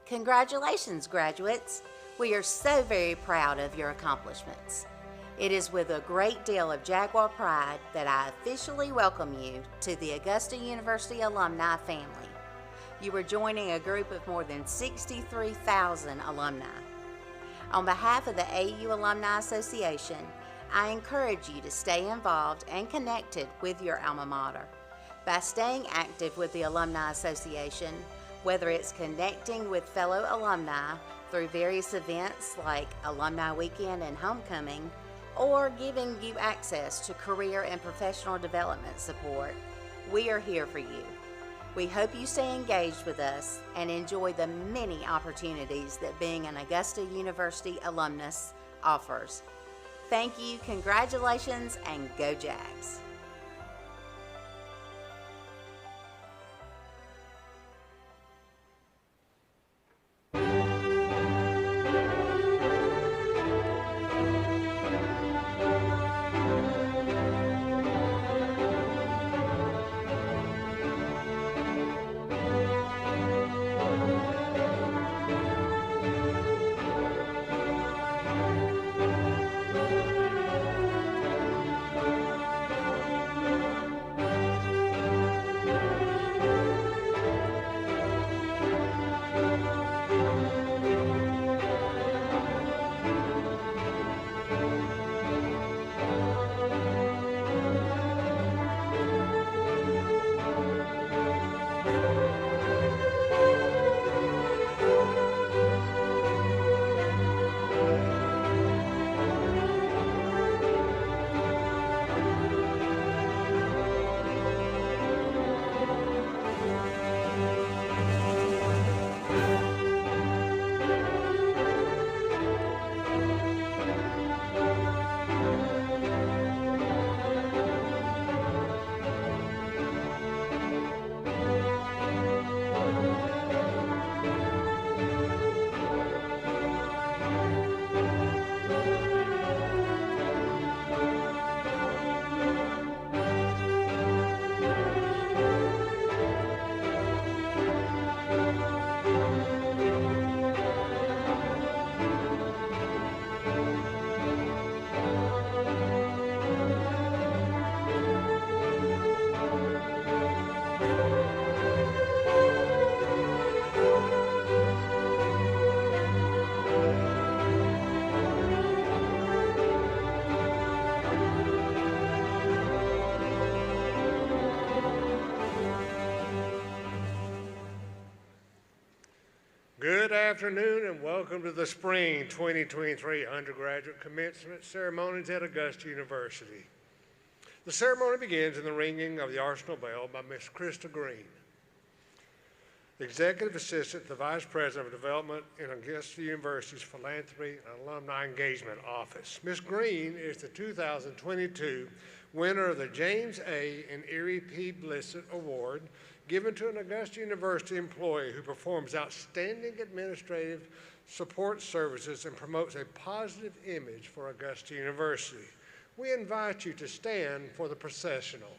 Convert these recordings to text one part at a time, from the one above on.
Congratulations, graduates. We are so very proud of your accomplishments. It is with a great deal of Jaguar pride that I officially welcome you to the Augusta University alumni family. You are joining a group of more than 63,000 alumni. On behalf of the AU Alumni Association, I encourage you to stay involved and connected with your alma mater. By staying active with the Alumni Association, whether it's connecting with fellow alumni through various events like Alumni Weekend and Homecoming, or giving you access to career and professional development support, we are here for you. We hope you stay engaged with us and enjoy the many opportunities that being an Augusta University alumnus offers. Thank you, congratulations, and go Jags! Good afternoon and welcome to the Spring 2023 Undergraduate Commencement Ceremonies at Augusta University. The ceremony begins in the ringing of the Arsenal Bell by Ms. Krista Green, Executive Assistant to the Vice President of Development in Augusta University's Philanthropy and Alumni Engagement Office. Ms. Green is the 2022 winner of the James A. and Erie P. Blissett Award, given to an Augusta University employee who performs outstanding administrative support services and promotes a positive image for Augusta University. We invite you to stand for the processional.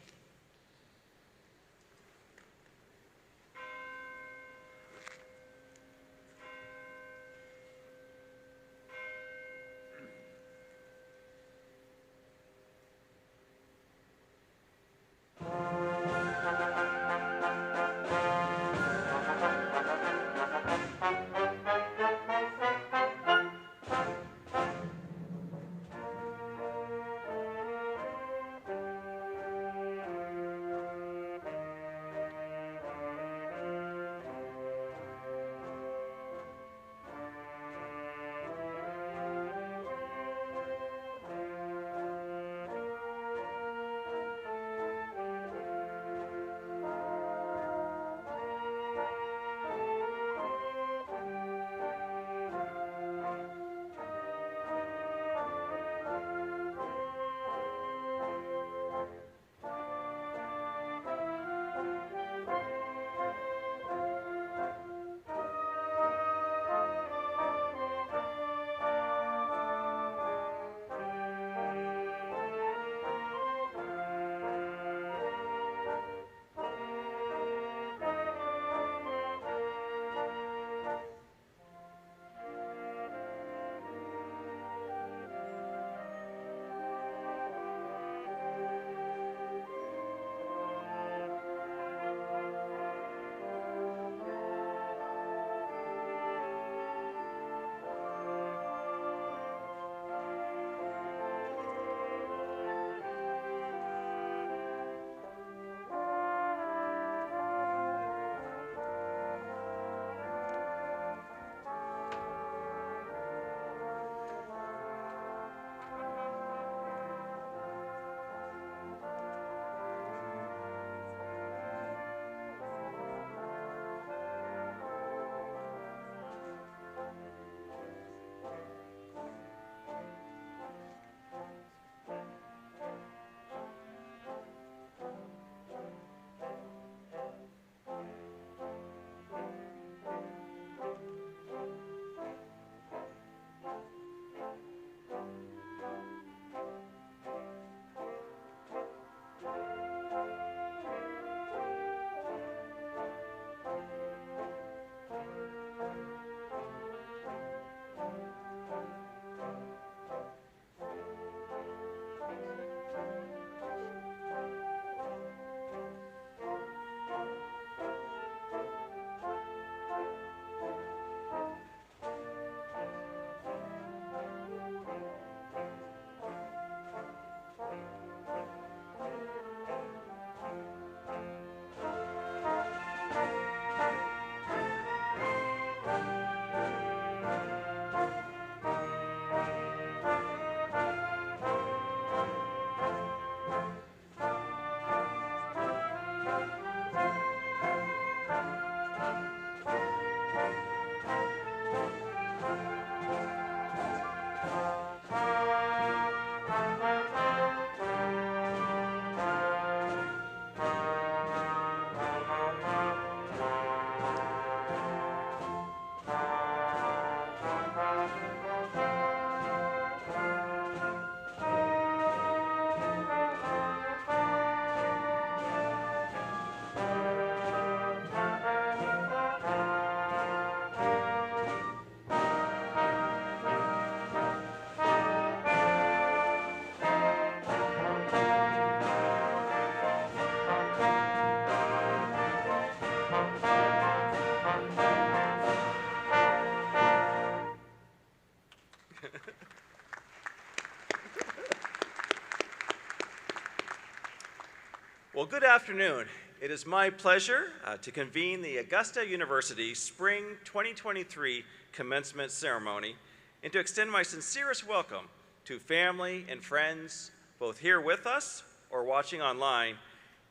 Well, good afternoon. It is my pleasure to convene the Augusta University Spring 2023 Commencement Ceremony and to extend my sincerest welcome to family and friends, both here with us or watching online,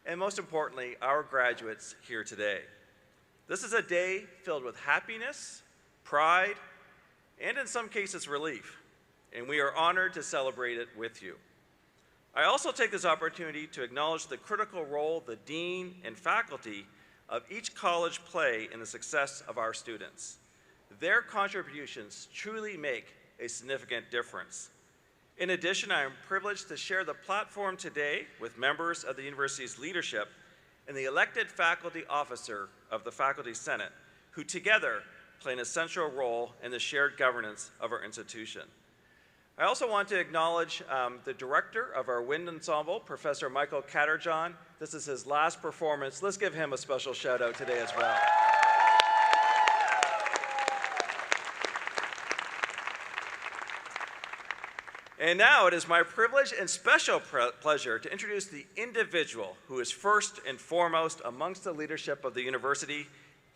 and most importantly, our graduates here today. This is a day filled with happiness, pride, and in some cases relief, and we are honored to celebrate it with you. I also take this opportunity to acknowledge the critical role the dean and faculty of each college play in the success of our students. Their contributions truly make a significant difference. In addition, I am privileged to share the platform today with members of the university's leadership and the elected faculty officer of the Faculty Senate, who together play an essential role in the shared governance of our institution. I also want to acknowledge the director of our wind ensemble, Professor Michael Catterjohn. This is his last performance. Let's give him a special shout out today as well. And now it is my privilege and special pleasure to introduce the individual who is first and foremost amongst the leadership of the university.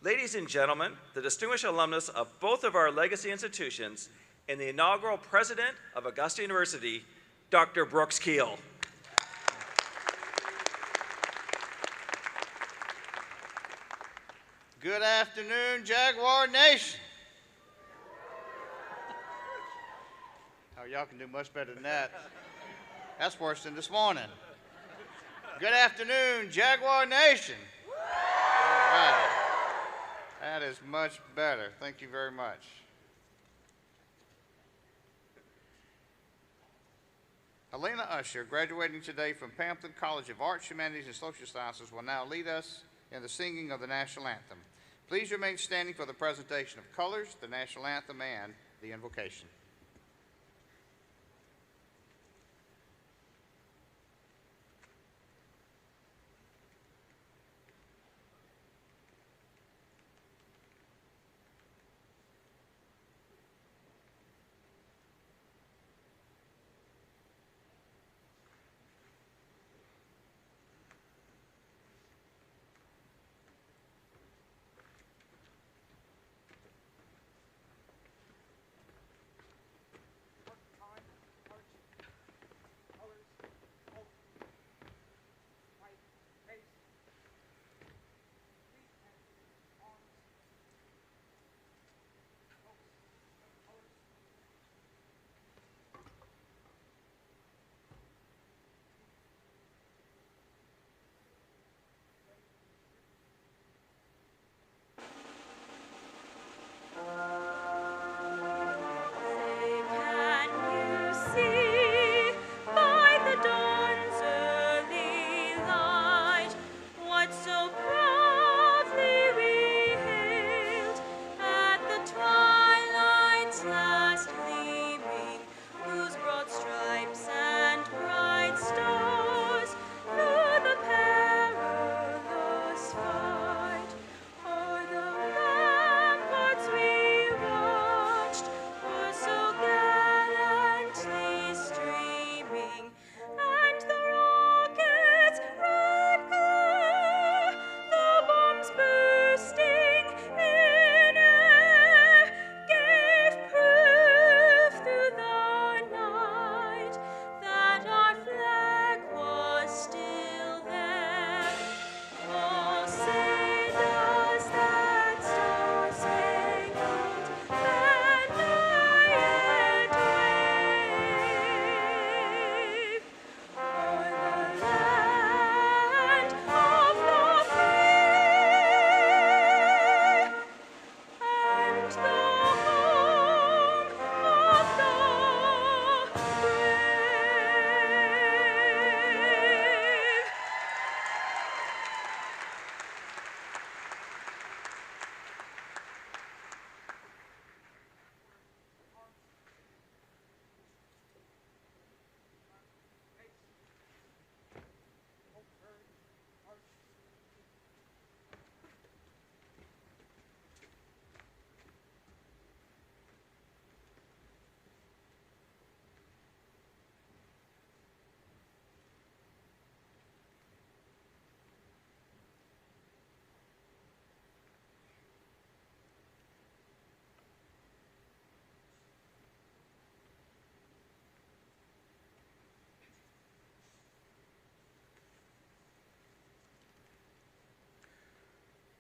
Ladies and gentlemen, the distinguished alumnus of both of our legacy institutions and the inaugural president of Augusta University, Dr. Brooks Keel. Good afternoon, Jaguar Nation. Oh, y'all can do much better than that. That's worse than this morning. Good afternoon, Jaguar Nation. All right. That is much better. Thank you very much. Alayna Usher, graduating today from Pamplin College of Arts, Humanities, and Social Sciences, will now lead us in the singing of the National Anthem. Please remain standing for the presentation of colors, the National Anthem, and the Invocation.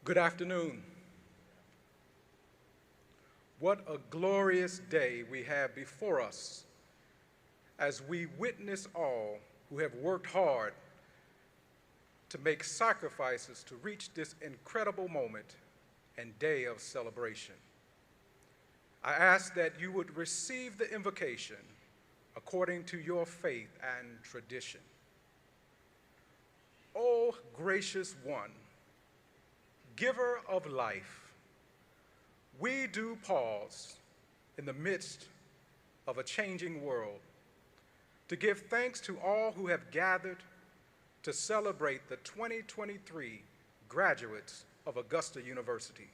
Good afternoon. What a glorious day we have before us as we witness all who have worked hard to make sacrifices to reach this incredible moment and day of celebration. I ask that you would receive the invocation according to your faith and tradition. O gracious one, giver of life, we do pause in the midst of a changing world to give thanks to all who have gathered to celebrate the 2023 graduates of Augusta University.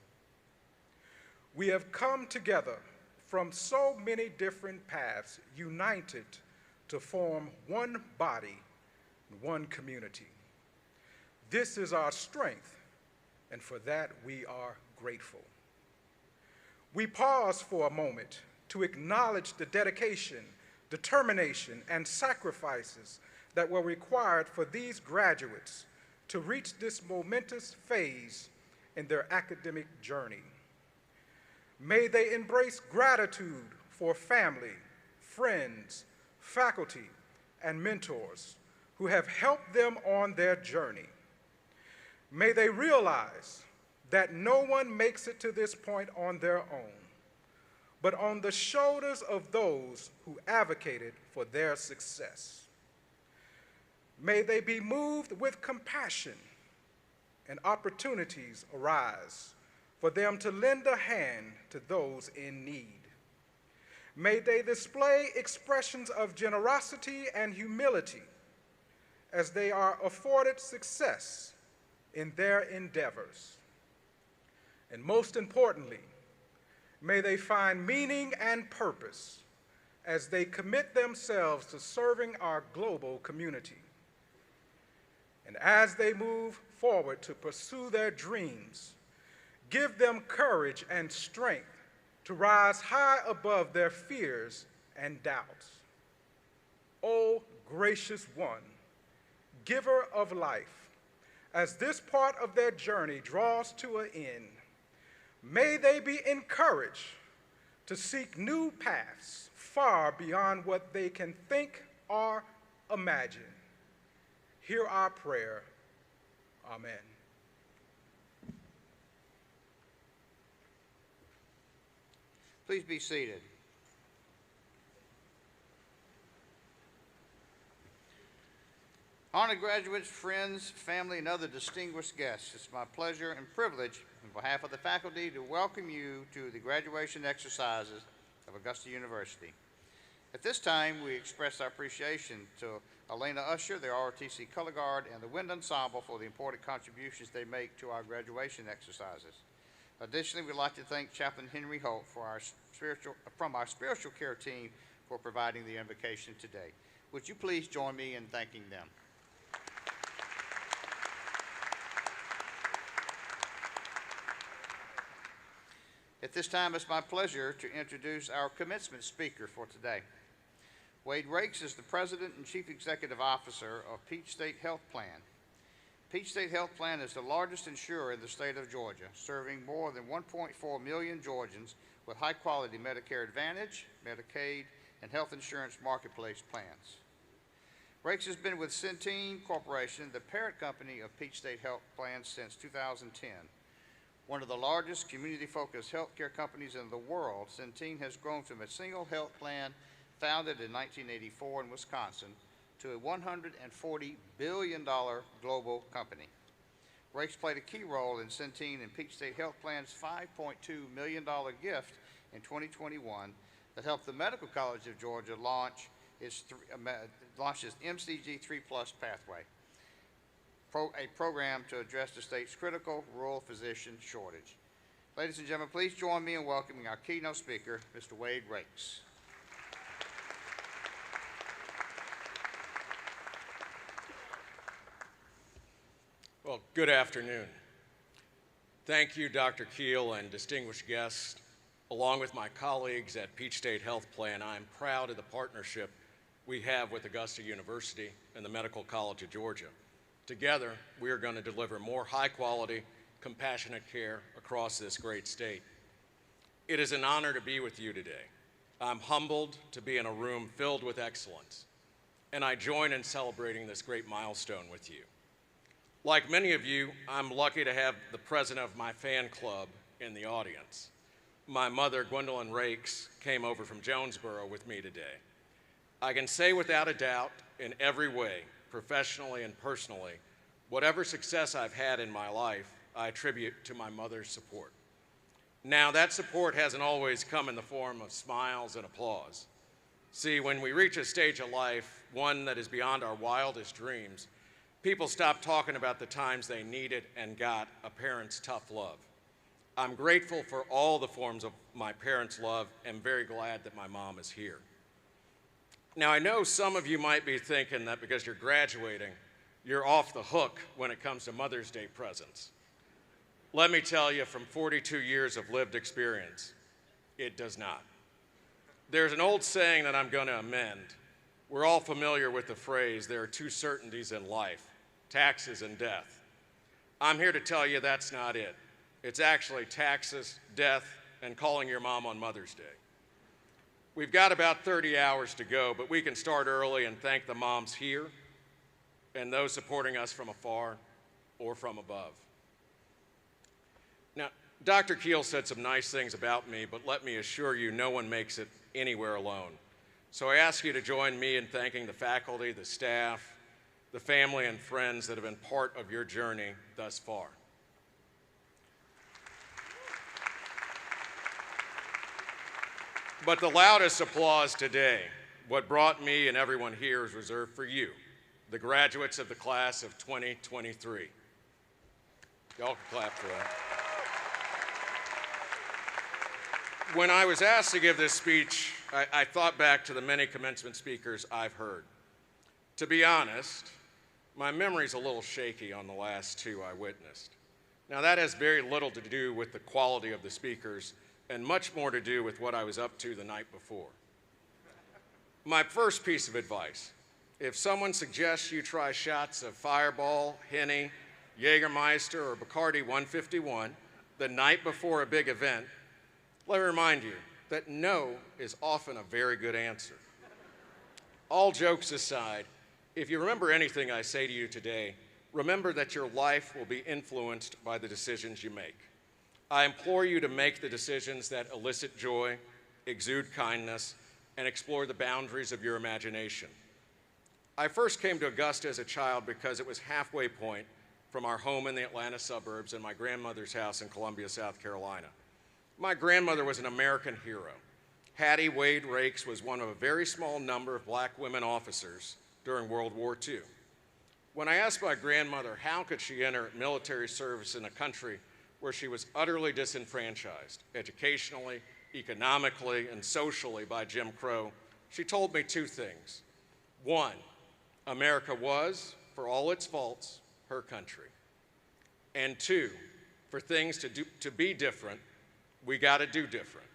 We have come together from so many different paths, united to form one body and one community. This is our strength, and for that we are grateful. We pause for a moment to acknowledge the dedication, determination, and sacrifices that were required for these graduates to reach this momentous phase in their academic journey. May they embrace gratitude for family, friends, faculty, and mentors who have helped them on their journey. May they realize that no one makes it to this point on their own, but on the shoulders of those who advocated for their success. May they be moved with compassion and opportunities arise for them to lend a hand to those in need. May they display expressions of generosity and humility as they are afforded success in their endeavors. And most importantly, may they find meaning and purpose as they commit themselves to serving our global community. And as they move forward to pursue their dreams, give them courage and strength to rise high above their fears and doubts. O gracious one, giver of life, as this part of their journey draws to an end, may they be encouraged to seek new paths far beyond what they can think or imagine. Hear our prayer. Amen. Please be seated. Honored graduates, friends, family, and other distinguished guests, it's my pleasure and privilege on behalf of the faculty to welcome you to the graduation exercises of Augusta University. At this time, we express our appreciation to Alayna Usher, the ROTC Color Guard, and the Wind Ensemble for the important contributions they make to our graduation exercises. Additionally, we'd like to thank Chaplain Henry Holt from our spiritual care team for providing the invocation today. Would you please join me in thanking them? At this time, it's my pleasure to introduce our commencement speaker for today. Wade Rakes is the President and Chief Executive Officer of Peach State Health Plan. Peach State Health Plan is the largest insurer in the state of Georgia, serving more than 1.4 million Georgians with high-quality Medicare Advantage, Medicaid, and health insurance marketplace plans. Rakes has been with Centene Corporation, the parent company of Peach State Health Plan, since 2010. One of the largest community-focused healthcare companies in the world, Centene has grown from a single health plan founded in 1984 in Wisconsin to a $140 billion global company. Rakes played a key role in Centene and Peach State Health Plan's $5.2 million gift in 2021 that helped the Medical College of Georgia launch its MCG 3+ pathway, a program to address the state's critical rural physician shortage. Ladies and gentlemen, please join me in welcoming our keynote speaker, Mr. Wade Rakes. Well, good afternoon. Thank you, Dr. Keel, and distinguished guests. Along with my colleagues at Peach State Health Plan, I'm proud of the partnership we have with Augusta University and the Medical College of Georgia. Together, we are going to deliver more high-quality, compassionate care across this great state. It is an honor to be with you today. I'm humbled to be in a room filled with excellence, and I join in celebrating this great milestone with you. Like many of you, I'm lucky to have the president of my fan club in the audience. My mother, Gwendolyn Rakes, came over from Jonesboro with me today. I can say without a doubt, in every way, professionally and personally, whatever success I've had in my life, I attribute to my mother's support. Now, that support hasn't always come in the form of smiles and applause. See, when we reach a stage of life, one that is beyond our wildest dreams, people stop talking about the times they needed and got a parent's tough love. I'm grateful for all the forms of my parents' love and very glad that my mom is here. Now, I know some of you might be thinking that because you're graduating, you're off the hook when it comes to Mother's Day presents. Let me tell you from 42 years of lived experience, it does not. There's an old saying that I'm going to amend. We're all familiar with the phrase, there are two certainties in life, taxes and death. I'm here to tell you that's not it. It's actually taxes, death, and calling your mom on Mother's Day. We've got about 30 hours to go, but we can start early and thank the moms here and those supporting us from afar or from above. Now, Dr. Keel said some nice things about me, but let me assure you, no one makes it anywhere alone. So I ask you to join me in thanking the faculty, the staff, the family and friends that have been part of your journey thus far. But the loudest applause today, what brought me and everyone here, is reserved for you, the graduates of the class of 2023. Y'all can clap for that. When I was asked to give this speech, I thought back to the many commencement speakers I've heard. To be honest, my memory's a little shaky on the last two I witnessed. Now, that has very little to do with the quality of the speakers and much more to do with what I was up to the night before. My first piece of advice, if someone suggests you try shots of Fireball, Henny, Jägermeister, or Bacardi 151 the night before a big event, let me remind you that no is often a very good answer. All jokes aside, if you remember anything I say to you today, remember that your life will be influenced by the decisions you make. I implore you to make the decisions that elicit joy, exude kindness, and explore the boundaries of your imagination. I first came to Augusta as a child because it was halfway point from our home in the Atlanta suburbs and my grandmother's house in Columbia, South Carolina. My grandmother was an American hero. Hattie Wade Rakes was one of a very small number of black women officers during World War II. When I asked my grandmother how could she enter military service in a country where she was utterly disenfranchised, educationally, economically, and socially by Jim Crow, she told me two things. One, America was, for all its faults, her country. And two, for things to be different, we got to do different.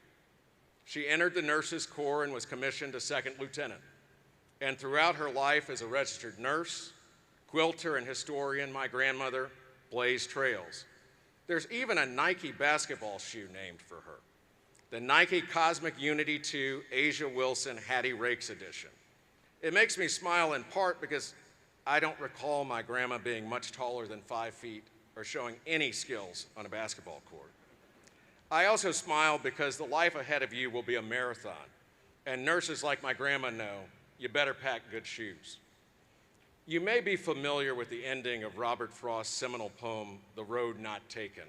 She entered the Nurses Corps and was commissioned a second lieutenant. And throughout her life as a registered nurse, quilter, and historian, my grandmother blazed trails. There's even a Nike basketball shoe named for her, the Nike Cosmic Unity 2 Asia Wilson Hattie Rakes edition. It makes me smile in part because I don't recall my grandma being much taller than 5 feet or showing any skills on a basketball court. I also smile because the life ahead of you will be a marathon, and nurses like my grandma know you better pack good shoes. You may be familiar with the ending of Robert Frost's seminal poem, The Road Not Taken.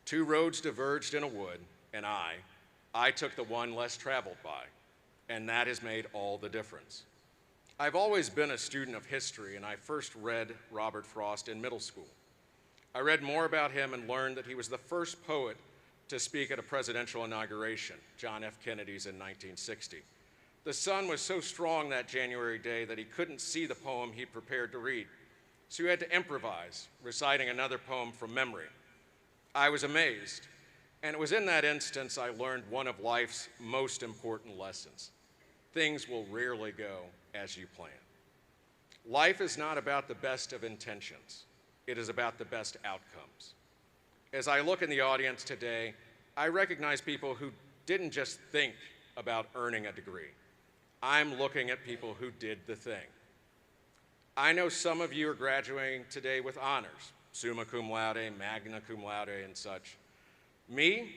Two roads diverged in a wood, and I took the one less traveled by, and that has made all the difference. I've always been a student of history, and I first read Robert Frost in middle school. I read more about him and learned that he was the first poet to speak at a presidential inauguration, John F. Kennedy's in 1960. The sun was so strong that January day that he couldn't see the poem he prepared to read, so he had to improvise, reciting another poem from memory. I was amazed, and it was in that instance I learned one of life's most important lessons. Things will rarely go as you plan. Life is not about the best of intentions. It is about the best outcomes. As I look in the audience today, I recognize people who didn't just think about earning a degree. I'm looking at people who did the thing. I know some of you are graduating today with honors, summa cum laude, magna cum laude, and such. Me,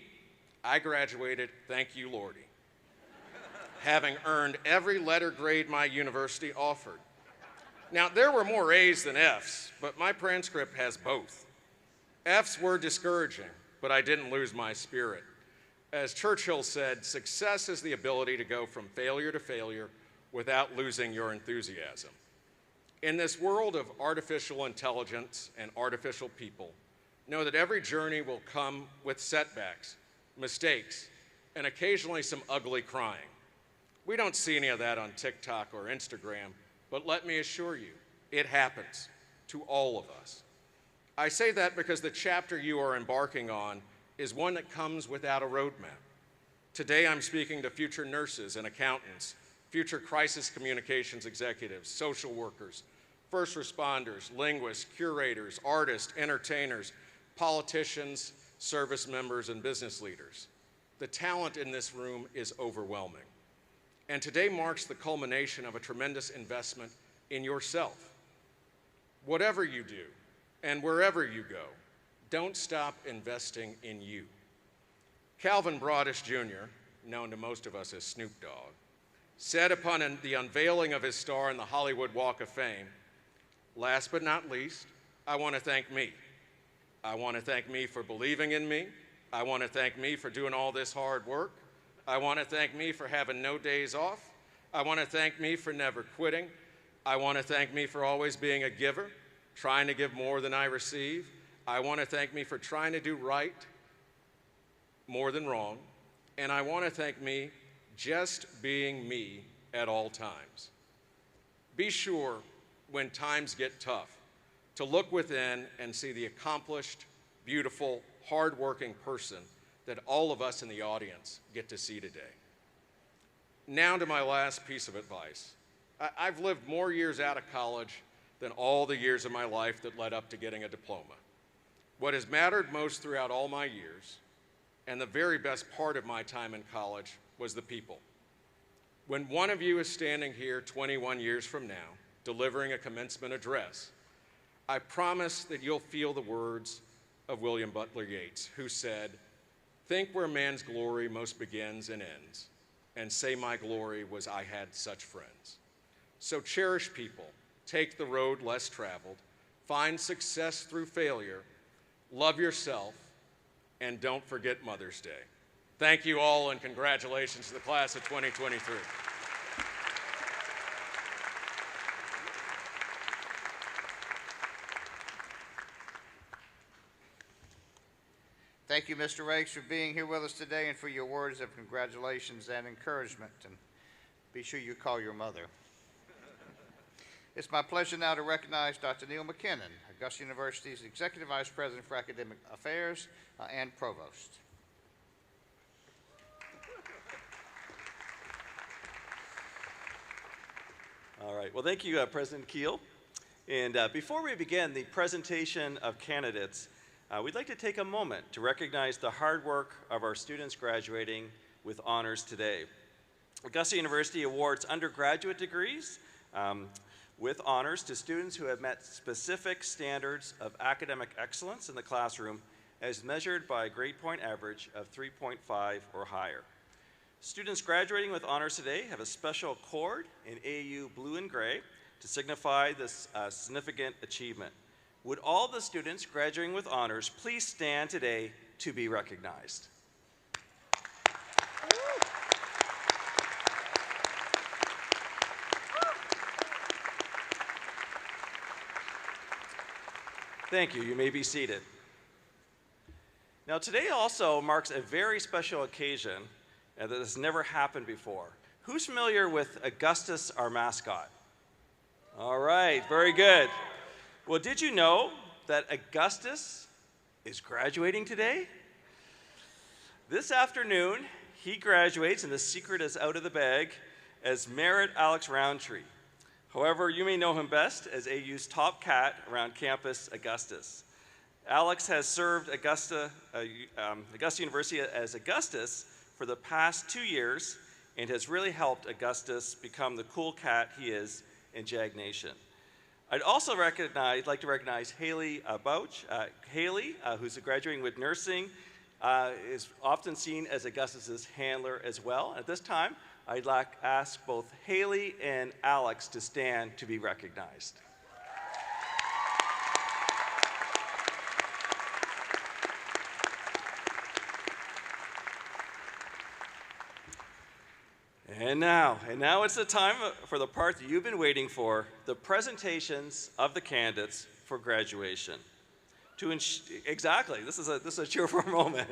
I graduated, thank you, Lordy, having earned every letter grade my university offered. Now, there were more A's than F's, but my transcript has both. F's were discouraging, but I didn't lose my spirit. As Churchill said, success is the ability to go from failure to failure without losing your enthusiasm. In this world of artificial intelligence and artificial people, know that every journey will come with setbacks, mistakes, and occasionally some ugly crying. We don't see any of that on TikTok or Instagram, but let me assure you, it happens to all of us. I say that because the chapter you are embarking on is one that comes without a roadmap. Today I'm speaking to future nurses and accountants, future crisis communications executives, social workers, first responders, linguists, curators, artists, entertainers, politicians, service members, and business leaders. The talent in this room is overwhelming. And today marks the culmination of a tremendous investment in yourself. Whatever you do and wherever you go, don't stop investing in you. Calvin Broadus Jr., known to most of us as Snoop Dogg, said upon the unveiling of his star in the Hollywood Walk of Fame, "Last but not least, I want to thank me. I want to thank me for believing in me. I want to thank me for doing all this hard work. I want to thank me for having no days off. I want to thank me for never quitting. I want to thank me for always being a giver, trying to give more than I receive. I want to thank me for trying to do right more than wrong. And I want to thank me just being me at all times." Be sure, when times get tough, to look within and see the accomplished, beautiful, hardworking person that all of us in the audience get to see today. Now to my last piece of advice. I've lived more years out of college than all the years of my life that led up to getting a diploma. What has mattered most throughout all my years, and the very best part of my time in college, was the people. When one of you is standing here 21 years from now, delivering a commencement address, I promise that you'll feel the words of William Butler Yeats, who said, "Think where man's glory most begins and ends, and say my glory was I had such friends." So cherish people, take the road less traveled, find success through failure, love yourself, and don't forget Mother's Day. Thank you all, and congratulations to the class of 2023. Thank you, Mr. Rakes, for being here with us today and for your words of congratulations and encouragement. And be sure you call your mother. It's my pleasure now to recognize Dr. Neil MacKinnon, Augusta University's Executive Vice President for Academic Affairs and Provost. All right, well, thank you, President Keel. And before we begin the presentation of candidates, we'd like to take a moment to recognize the hard work of our students graduating with honors today. Augusta University awards undergraduate degrees with honors to students who have met specific standards of academic excellence in the classroom as measured by a grade point average of 3.5 or higher. Students graduating with honors today have a special cord in AU blue and gray to signify this significant achievement. Would all the students graduating with honors please stand today to be recognized? Thank you. You may be seated. Now, today also marks a very special occasion that has never happened before. Who's familiar with Augustus, our mascot? All right, very good. Well, did you know that Augustus is graduating today? This afternoon, he graduates, and the secret is out of the bag, as Merritt Alex Roundtree. However, you may know him best as AU's top cat around campus, Augustus. Alex has served Augusta University as Augustus for the past 2 years and has really helped Augustus become the cool cat he is in Jag Nation. I'd also like to recognize Haley Bouch. Haley, who's graduating with nursing, is often seen as Augustus's handler as well. At this time, I'd like to ask both Haley and Alex to stand to be recognized. And now it's the time for the part that you've been waiting for, the presentations of the candidates for graduation. Exactly, this is a cheerful moment.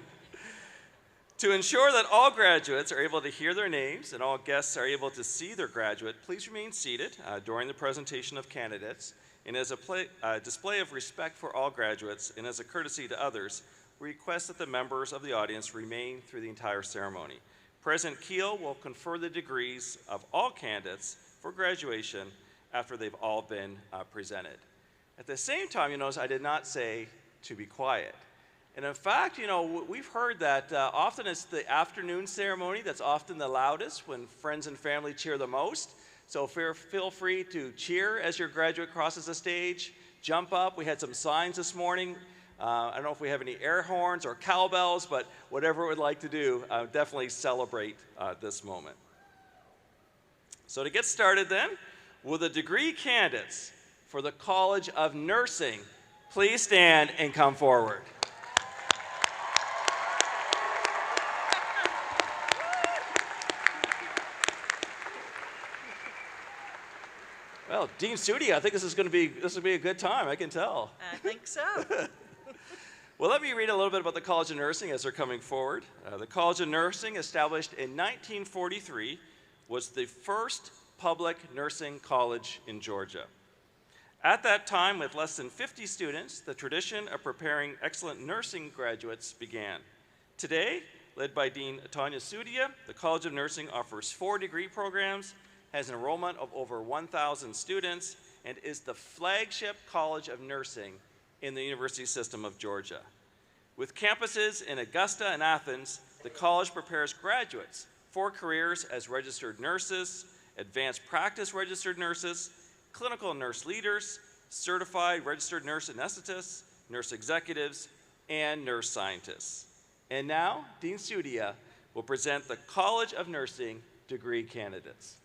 To ensure that all graduates are able to hear their names and all guests are able to see their graduate, please remain seated during the presentation of candidates. And as a display of respect for all graduates and as a courtesy to others, we request that the members of the audience remain through the entire ceremony. President Keel will confer the degrees of all candidates for graduation after they've all been presented. At the same time, you notice I did not say to be quiet. And in fact, we've heard that often it's the afternoon ceremony that's often the loudest when friends and family cheer the most. So feel free to cheer as your graduate crosses the stage, jump up. We had some signs this morning. I don't know if we have any air horns or cowbells, but whatever it would like to do, definitely celebrate this moment. So to get started then, will the degree candidates for the College of Nursing please stand and come forward? Well, Dean Sudia, I think this will be a good time, I can tell. I think so. Well, let me read a little bit about the College of Nursing as they're coming forward. The College of Nursing, established in 1943, was the first public nursing college in Georgia. At that time, with less than 50 students, the tradition of preparing excellent nursing graduates began. Today, led by Dean Tanya Sudia, the College of Nursing offers 4 degree programs, has an enrollment of over 1,000 students, and is the flagship College of Nursing in the University System of Georgia. With campuses in Augusta and Athens, the college prepares graduates for careers as registered nurses, advanced practice registered nurses, clinical nurse leaders, certified registered nurse anesthetists, nurse executives, and nurse scientists. And now, Dean Sudia will present the College of Nursing degree candidates.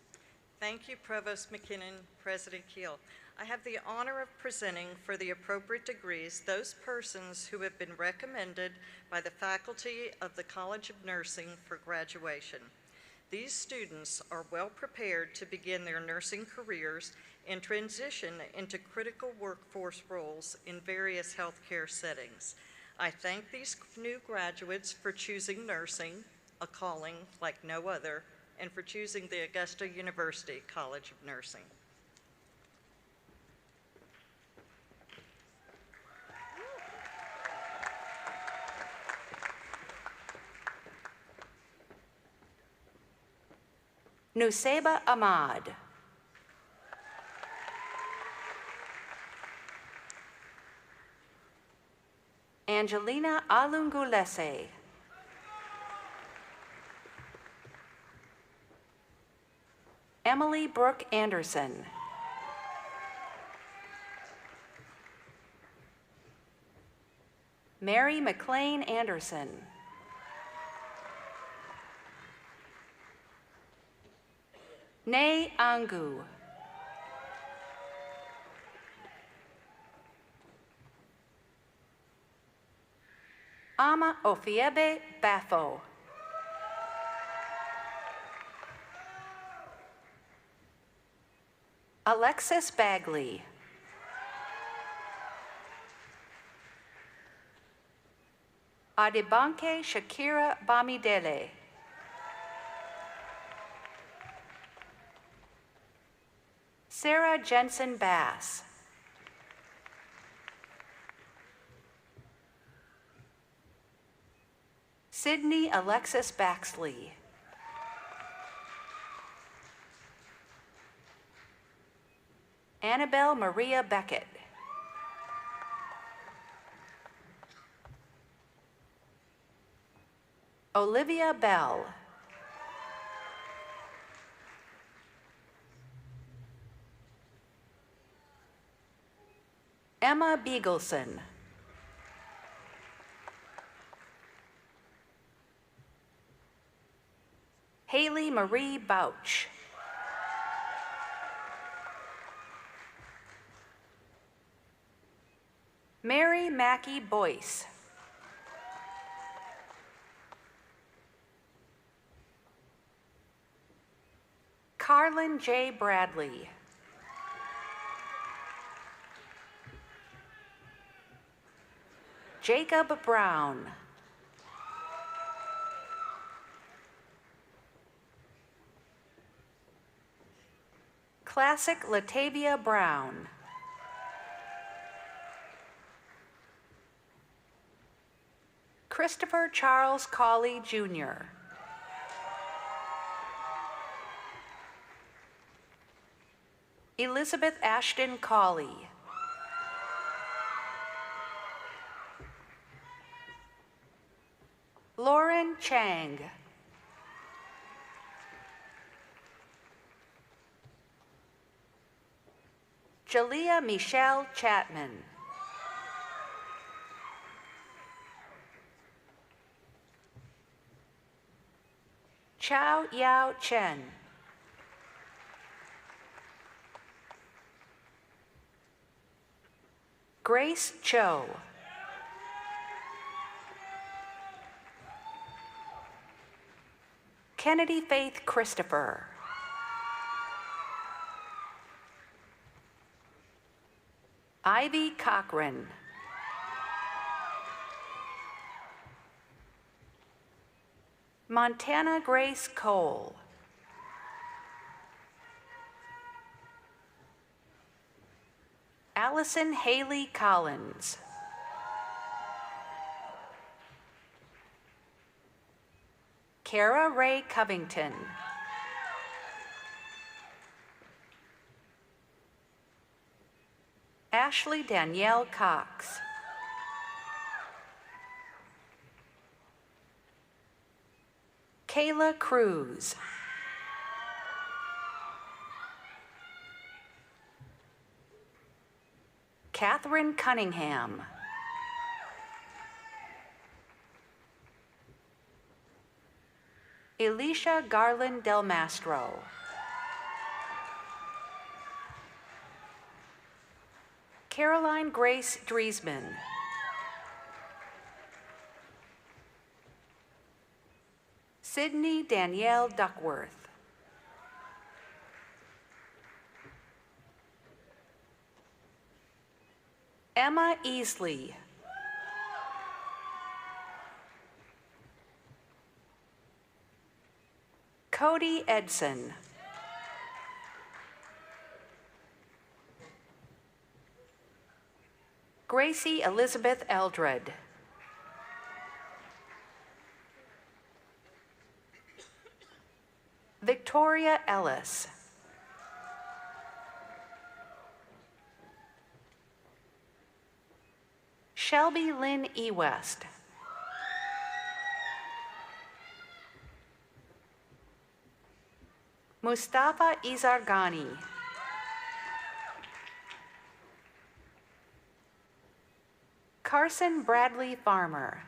Thank you, Provost MacKinnon, President Keel. I have the honor of presenting for the appropriate degrees those persons who have been recommended by the faculty of the College of Nursing for graduation. These students are well prepared to begin their nursing careers and transition into critical workforce roles in various healthcare settings. I thank these new graduates for choosing nursing, a calling like no other, and for choosing the Augusta University College of Nursing. Nuseba Ahmad. Angelina Alungulese. Emily Brooke Anderson. Mary McLean Anderson. Nay Angu. Ama Ofiebe Bafo. Alexis Bagley. Adebanke Shakira Bamidele. Sarah Jensen Bass. Sydney Alexis Baxley. Annabelle Maria Beckett. Olivia Bell. Emma Beagleson. Haley Marie Bouch. Mary Mackey Boyce. Carlin J. Bradley. Jacob Brown. Classic Latavia Brown. Christopher Charles Cawley, Jr. Elizabeth Ashton Cawley. Lauren Chang. Jalea Michelle Chapman. Chao Yao Chen. Grace Cho. Kennedy Faith Christopher. Ivy Cochran. Montana Grace Cole. Allison Haley Collins. Kara Ray Covington. Ashley Danielle Cox. Kayla Cruz. Catherine Cunningham. Elisha Garland Del Mastro. Caroline Grace Driesman. Sydney Danielle Duckworth. Emma Easley. Cody Edson. Gracie Elizabeth Eldred. Victoria Ellis. Shelby Lynn E. West. Mustafa Izargani. Carson Bradley Farmer.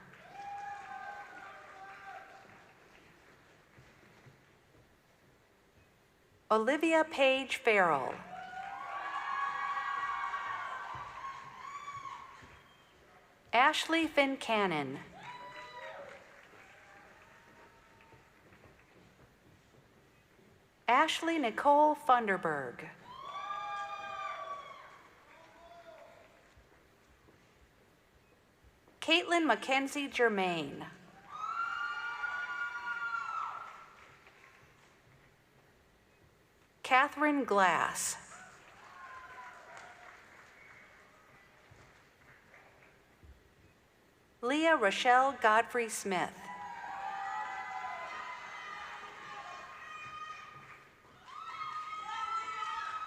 Olivia Page Farrell. Ashley Fincannon. Ashley Nicole Funderburg. Caitlin Mackenzie Germain. Catherine Glass. Leah Rochelle Godfrey Smith.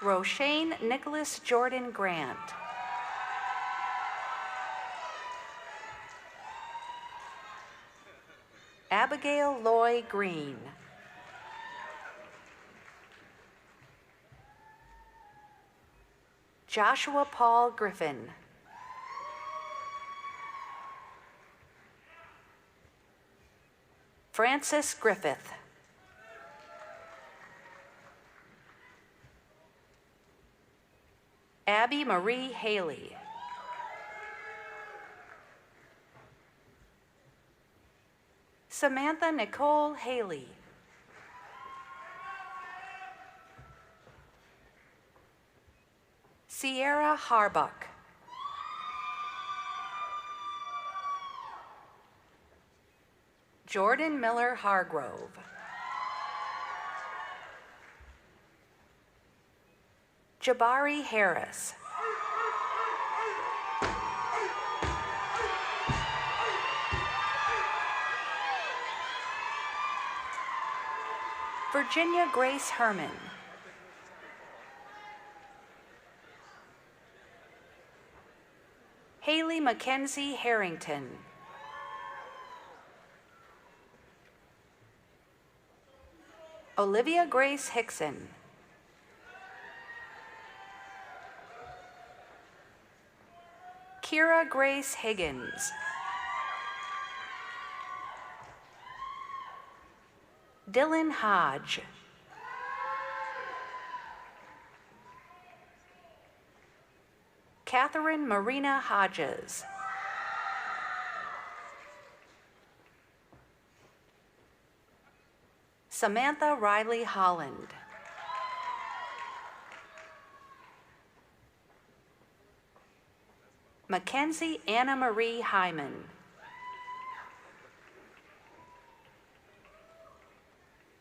Roshane Nicholas Jordan Grant. Abigail Loy Green. Joshua Paul Griffin. Francis Griffith. Abby Marie Haley. Samantha Nicole Haley. Sierra Harbuck. Jordan Miller Hargrove. Jabari Harris. Virginia Grace Herman. Haley Mackenzie Harrington. Olivia Grace Hickson. Kira Grace Higgins. Dylan Hodge. Catherine Marina Hodges. Samantha Riley Holland. Mackenzie Anna Marie Hyman.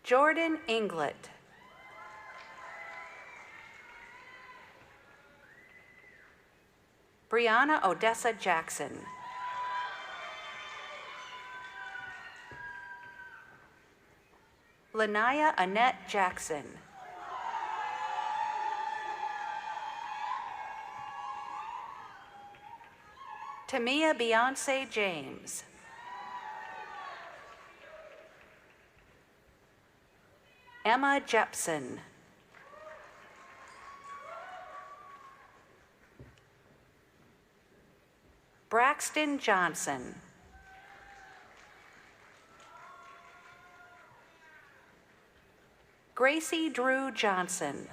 Jordan Inglet. Brianna Odessa Jackson. Lanaya Annette Jackson. Tamia Beyonce James. Emma Jepson. Braxton Johnson. Gracie Drew Johnson.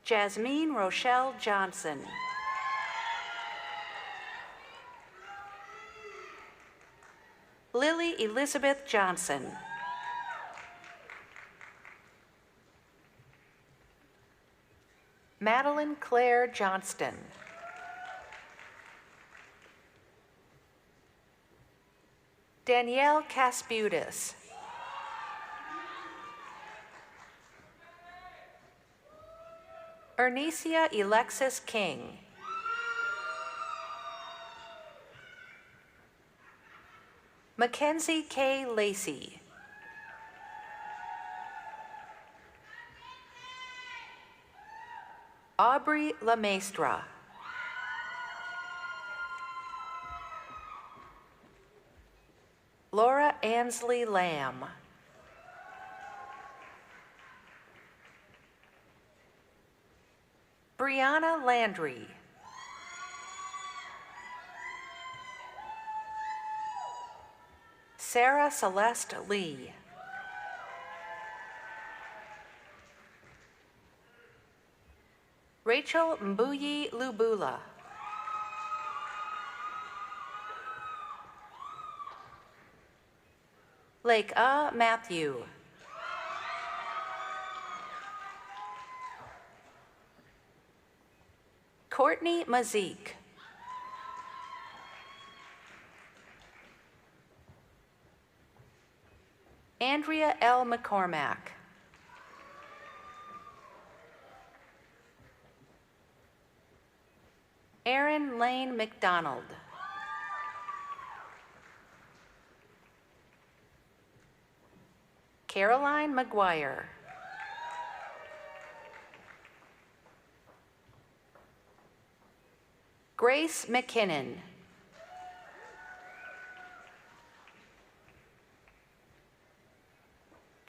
Jasmine Rochelle Johnson. Lily Elizabeth Johnson. Madeline Claire Johnston. Danielle Casputis. Ernesia Alexis King. Mackenzie K. Lacey. Aubrey LaMaestra. Laura Ansley Lamb. Brianna Landry. Sarah Celeste Lee. Rachel Mbuyi Lubula. Lake Matthew. Courtney Mazik. Andrea L. McCormack. Aaron Lane McDonald. Caroline McGuire. Grace McKinnon.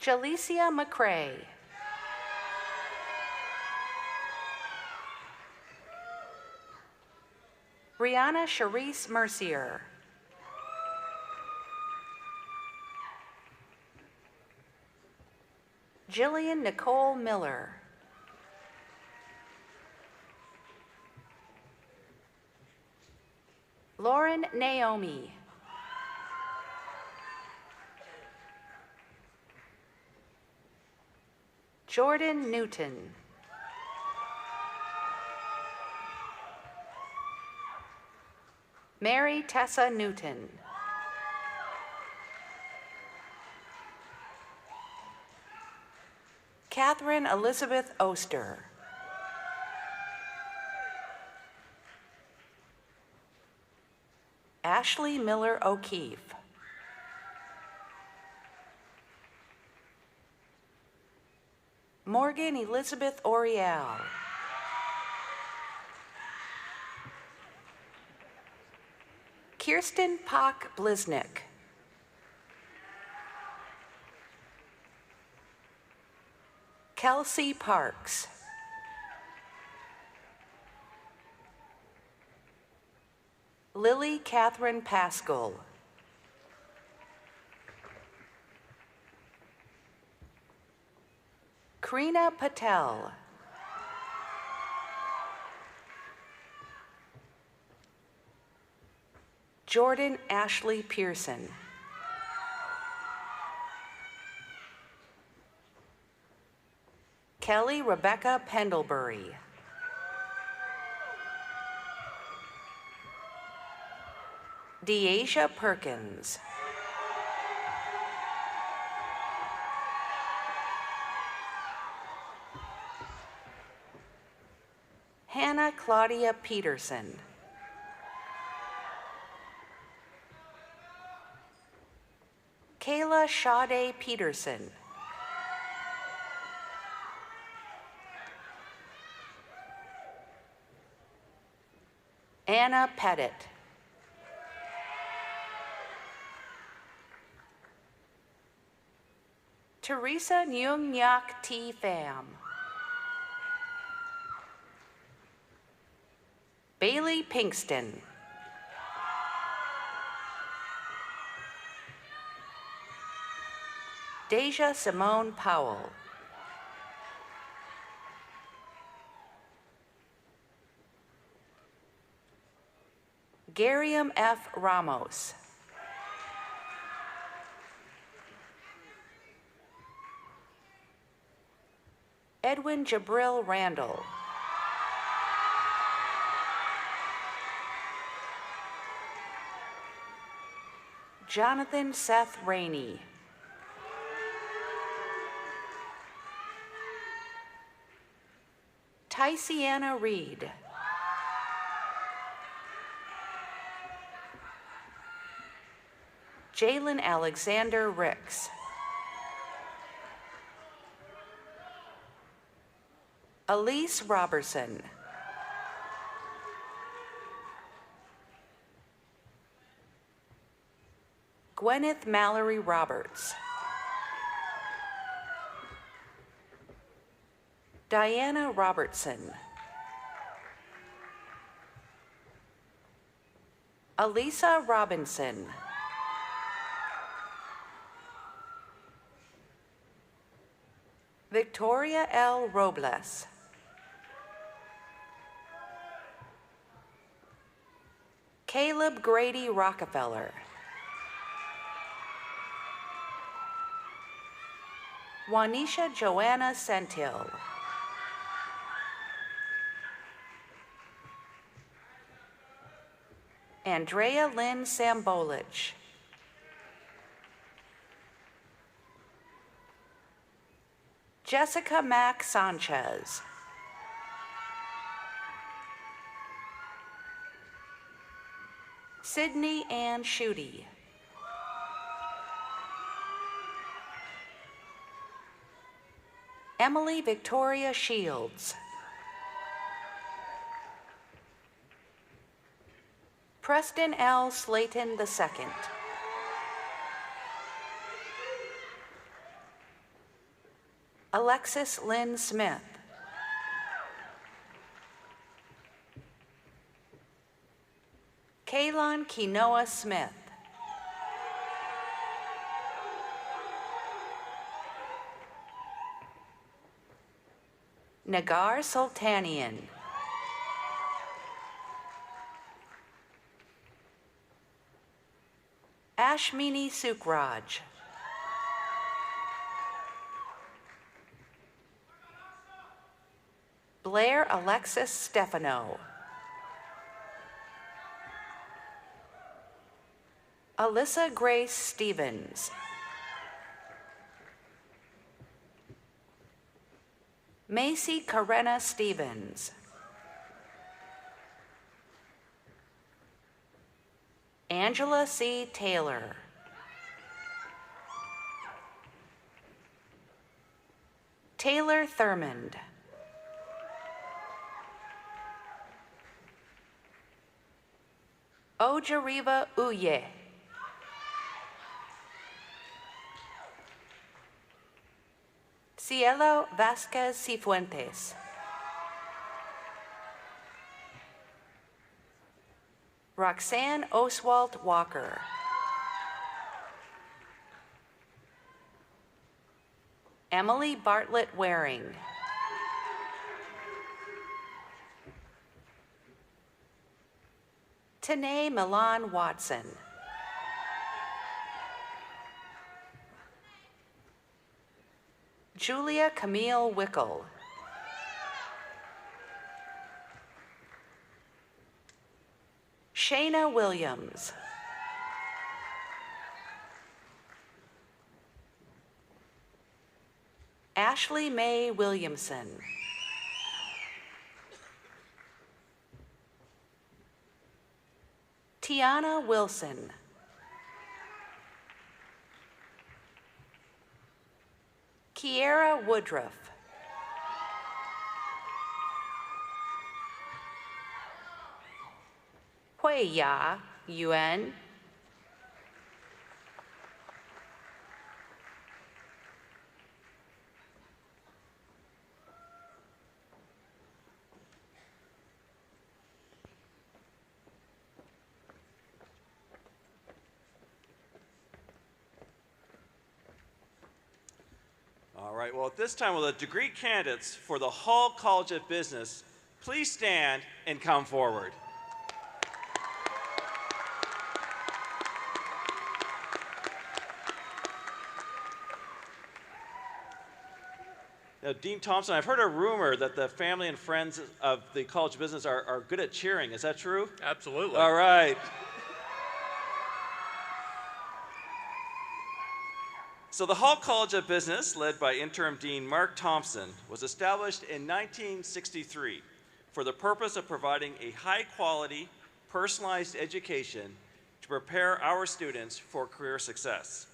Jalecia McCrae. Brianna Charisse Mercier. Jillian Nicole Miller. Lauren Naomi. Jordan Newton. Mary Tessa Newton. Catherine Elizabeth Oster. Ashley Miller O'Keefe. Morgan Elizabeth Oriel. Kirsten Pock Bliznick. Kelsey Parks. Lily Catherine Paschal. Karina Patel. Jordan Ashley Pearson. Kelly Rebecca Pendlebury. Deasia Perkins. Hannah Claudia Peterson. Kayla Sade Peterson. Anna Pettit. Teresa Nyung Nyak T. Pham. Bailey Pinkston. Deja Simone Powell. Gariam F. Ramos. Edwin Jabril Randall. Jonathan Seth Rainey. Tyciana Reed. Jalen Alexander Ricks. Elise Robertson. Gwyneth Mallory Roberts. Diana Robertson. Elisa Robinson. Victoria L. Robles. Caleb Grady Rockefeller. Juanisha Joanna Sentil. Andrea Lynn Sambolich. Jessica Mack Sanchez. Sydney Ann Schutte. Emily Victoria Shields. Preston L. Slayton II. Alexis Lynn Smith. Kaylon Kenoa Smith. Nagar Sultanian. Ashmini Sukraj. Blair Alexis Stefano. Alyssa Grace Stevens. Macy Karena Stevens. Angela C. Taylor. Taylor Thurmond. Ojariva Uye. Cielo Vasquez Cifuentes. Roxanne Oswald Walker. Emily Bartlett Waring. Tanae Milan Watson. Julia Camille Wickel. Shayna Williams. Ashley Mae Williamson. Tiana Wilson. Kiera Woodruff. Hui Ya Yuan. All right, well, at this time, will the degree candidates for the Hall College of Business please stand and come forward? Now, Dean Thompson, I've heard a rumor that the family and friends of the College of Business are good at cheering. Is that true? Absolutely. All right. So the Hall College of Business, led by Interim Dean Mark Thompson, was established in 1963 for the purpose of providing a high-quality, personalized education to prepare our students for career success.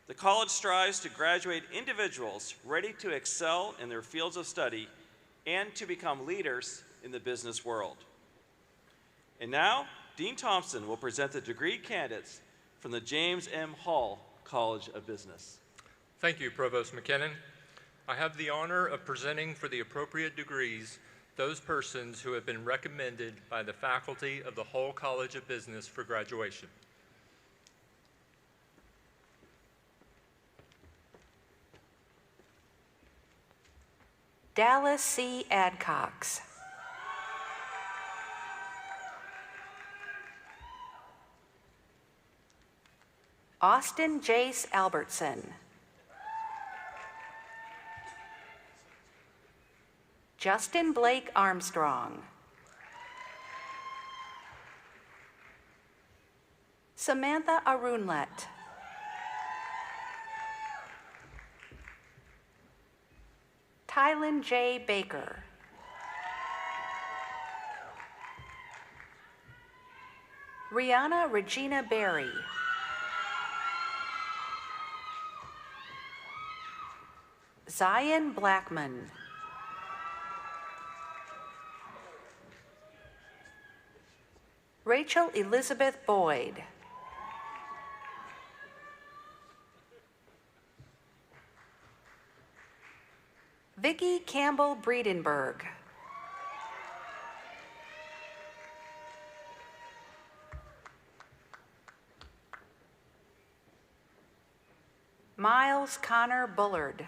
The college strives to graduate individuals ready to excel in their fields of study and to become leaders in the business world. And now, Dean Thompson will present the degree candidates from the James M. Hall College of Business. Thank you, Provost MacKinnon. I have the honor of presenting for the appropriate degrees those persons who have been recommended by the faculty of the Hall College of Business for graduation. Dallas C. Adcox. Austin Jace Albertson. Justin Blake Armstrong. Samantha Arunlet. Tylen J. Baker. Rihanna Regina Berry. Zion Blackman. Rachel Elizabeth Boyd. Vicki Campbell Breedenberg. Miles Connor Bullard.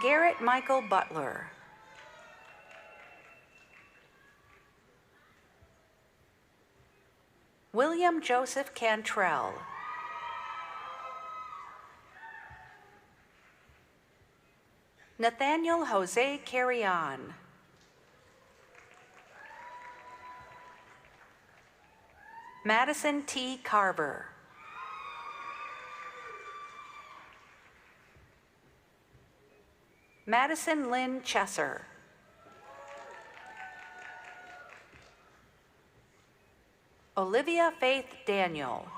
Garrett Michael Butler. William Joseph Cantrell. Nathaniel Jose Carrion. Madison T. Carver. Madison Lynn Chesser. Olivia Faith Daniel.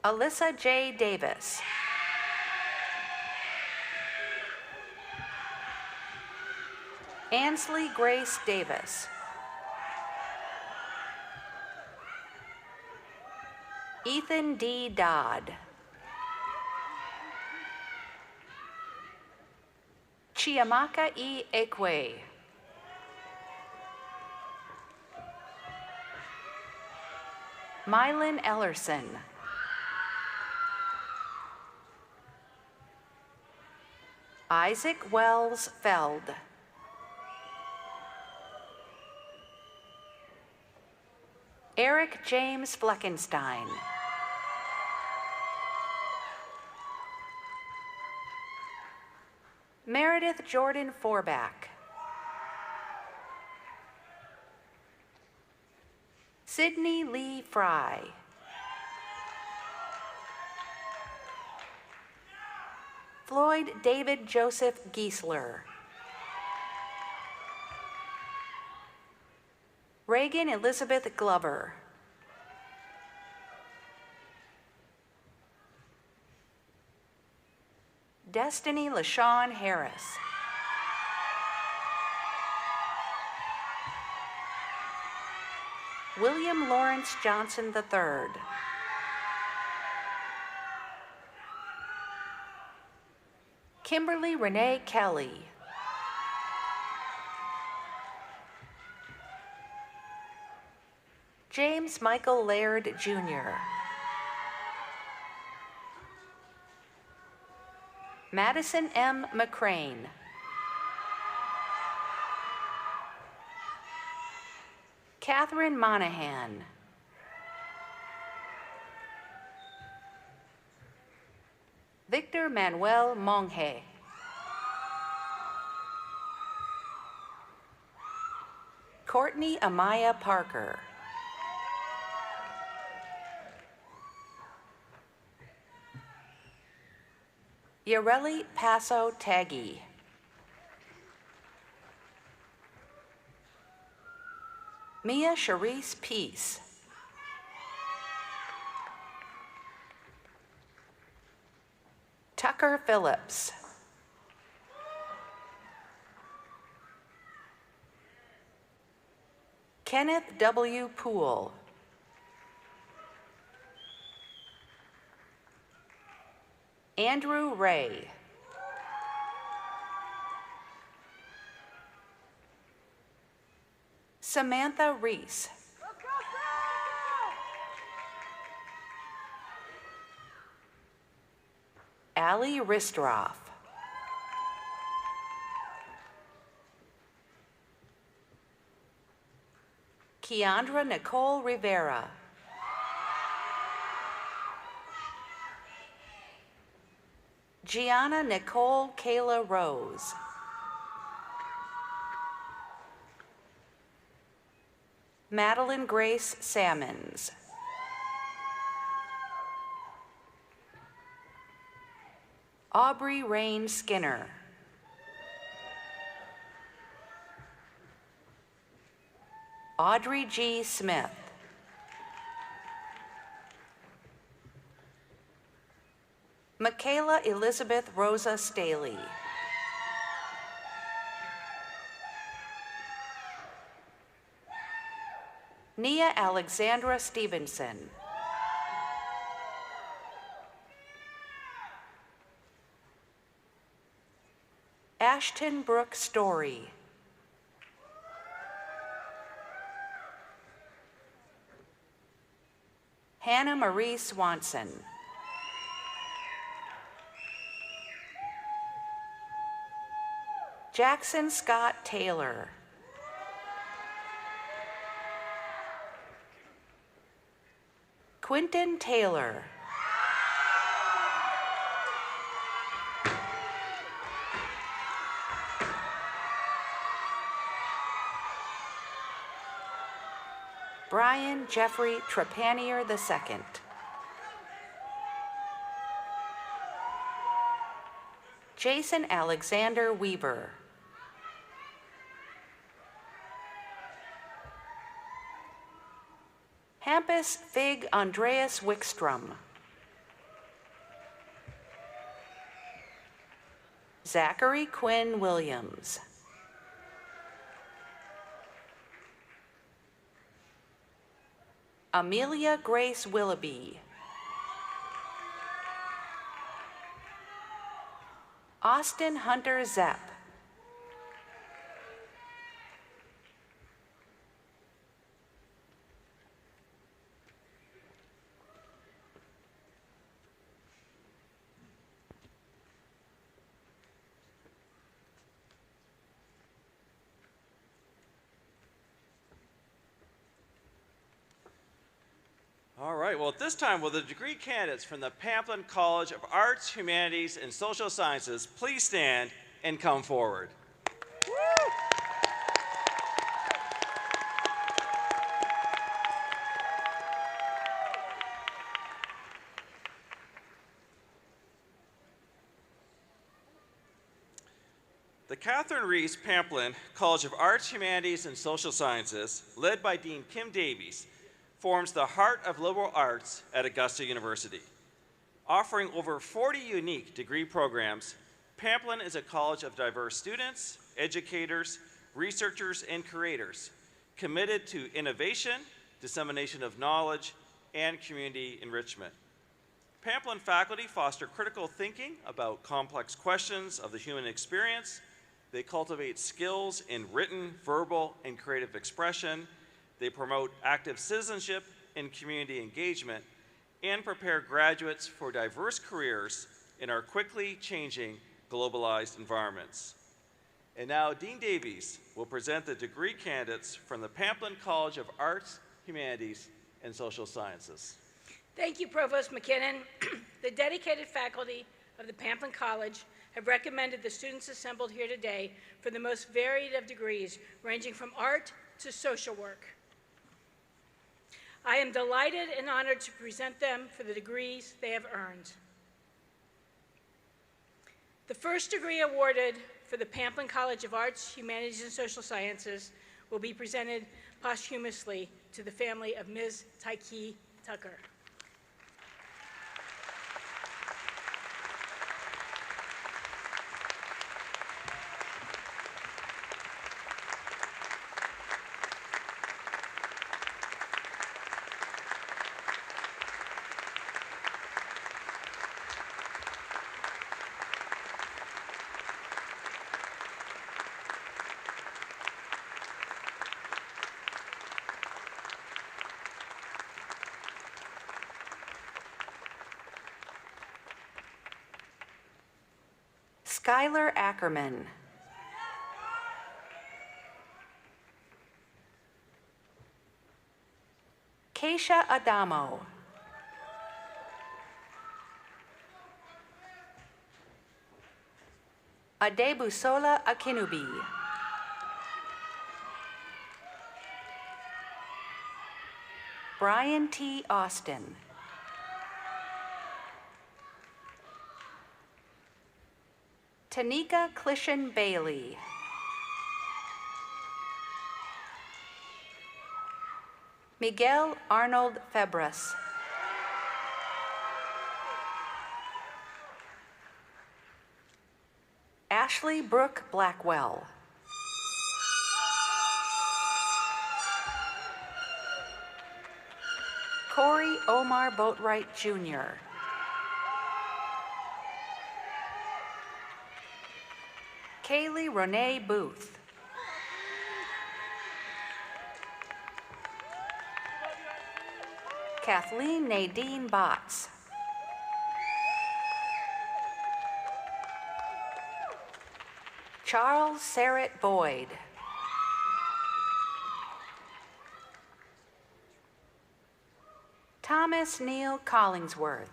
Alyssa J. Davis. Ansley Grace Davis. Ethan D. Dodd. Chiamaka E. Ekwe. Mylon Ellerson. Isaac Wells Feld. Eric James Fleckenstein. Meredith Jordan Forback. Sydney Lee Fry. Floyd David Joseph Giesler. Reagan Elizabeth Glover. Destiny LaShawn Harris. William Lawrence Johnson III. Kimberly Renee Kelly. James Michael Laird, Jr. Madison M. McCrane. Catherine Monahan. Victor Manuel Monge. Courtney Amaya Parker. Yareli Paso Taggy. Mia Charisse Peace. Tucker Phillips. Kenneth W. Poole. Andrew Ray. Samantha Reese. Allie Ristroff. Keandra Nicole Rivera. Gianna Nicole Kayla Rose. Madeline Grace Sammons. Aubrey Rain Skinner. Audrey G. Smith. Michaela Elizabeth Rosa Staley. Nia Alexandra Stevenson. Ashton Brooke Story. Hannah Marie Swanson. Jackson Scott Taylor. Quentin Taylor. Brian Jeffrey Trepanier II. Jason Alexander Weaver. Hampus Fig Andreas Wickstrom. Zachary Quinn Williams. Amelia Grace Willoughby. Austin Hunter Zepp. All right, well, at this time, will the degree candidates from the Pamplin College of Arts, Humanities, and Social Sciences please stand and come forward? The Catherine Reese Pamplin College of Arts, Humanities, and Social Sciences, led by Dean Kim Davies, forms the heart of liberal arts at Augusta University. Offering over 40 unique degree programs, Pamplin is a college of diverse students, educators, researchers, and curators, committed to innovation, dissemination of knowledge, and community enrichment. Pamplin faculty foster critical thinking about complex questions of the human experience. They cultivate skills in written, verbal, and creative expression. They promote active citizenship and community engagement and prepare graduates for diverse careers in our quickly changing globalized environments. And now Dean Davies will present the degree candidates from the Pamplin College of Arts, Humanities, and Social Sciences. Thank you, Provost MacKinnon. The dedicated faculty of the Pamplin College have recommended the students assembled here today for the most varied of degrees, ranging from art to social work. I am delighted and honored to present them for the degrees they have earned. The first degree awarded for the Pamplin College of Arts, Humanities, and Social Sciences will be presented posthumously to the family of Ms. Tyke Tucker. Skylar Ackerman. Keisha Adamo. Adebusola Akinubi. Brian T. Austin. Tanika Clishan Bailey. Miguel Arnold Febres. Ashley Brooke Blackwell. Corey Omar Boatwright, Jr. Kaylee Renee Booth. Kathleen Nadine Botts. Charles Sarrett Boyd. Thomas Neal Collingsworth.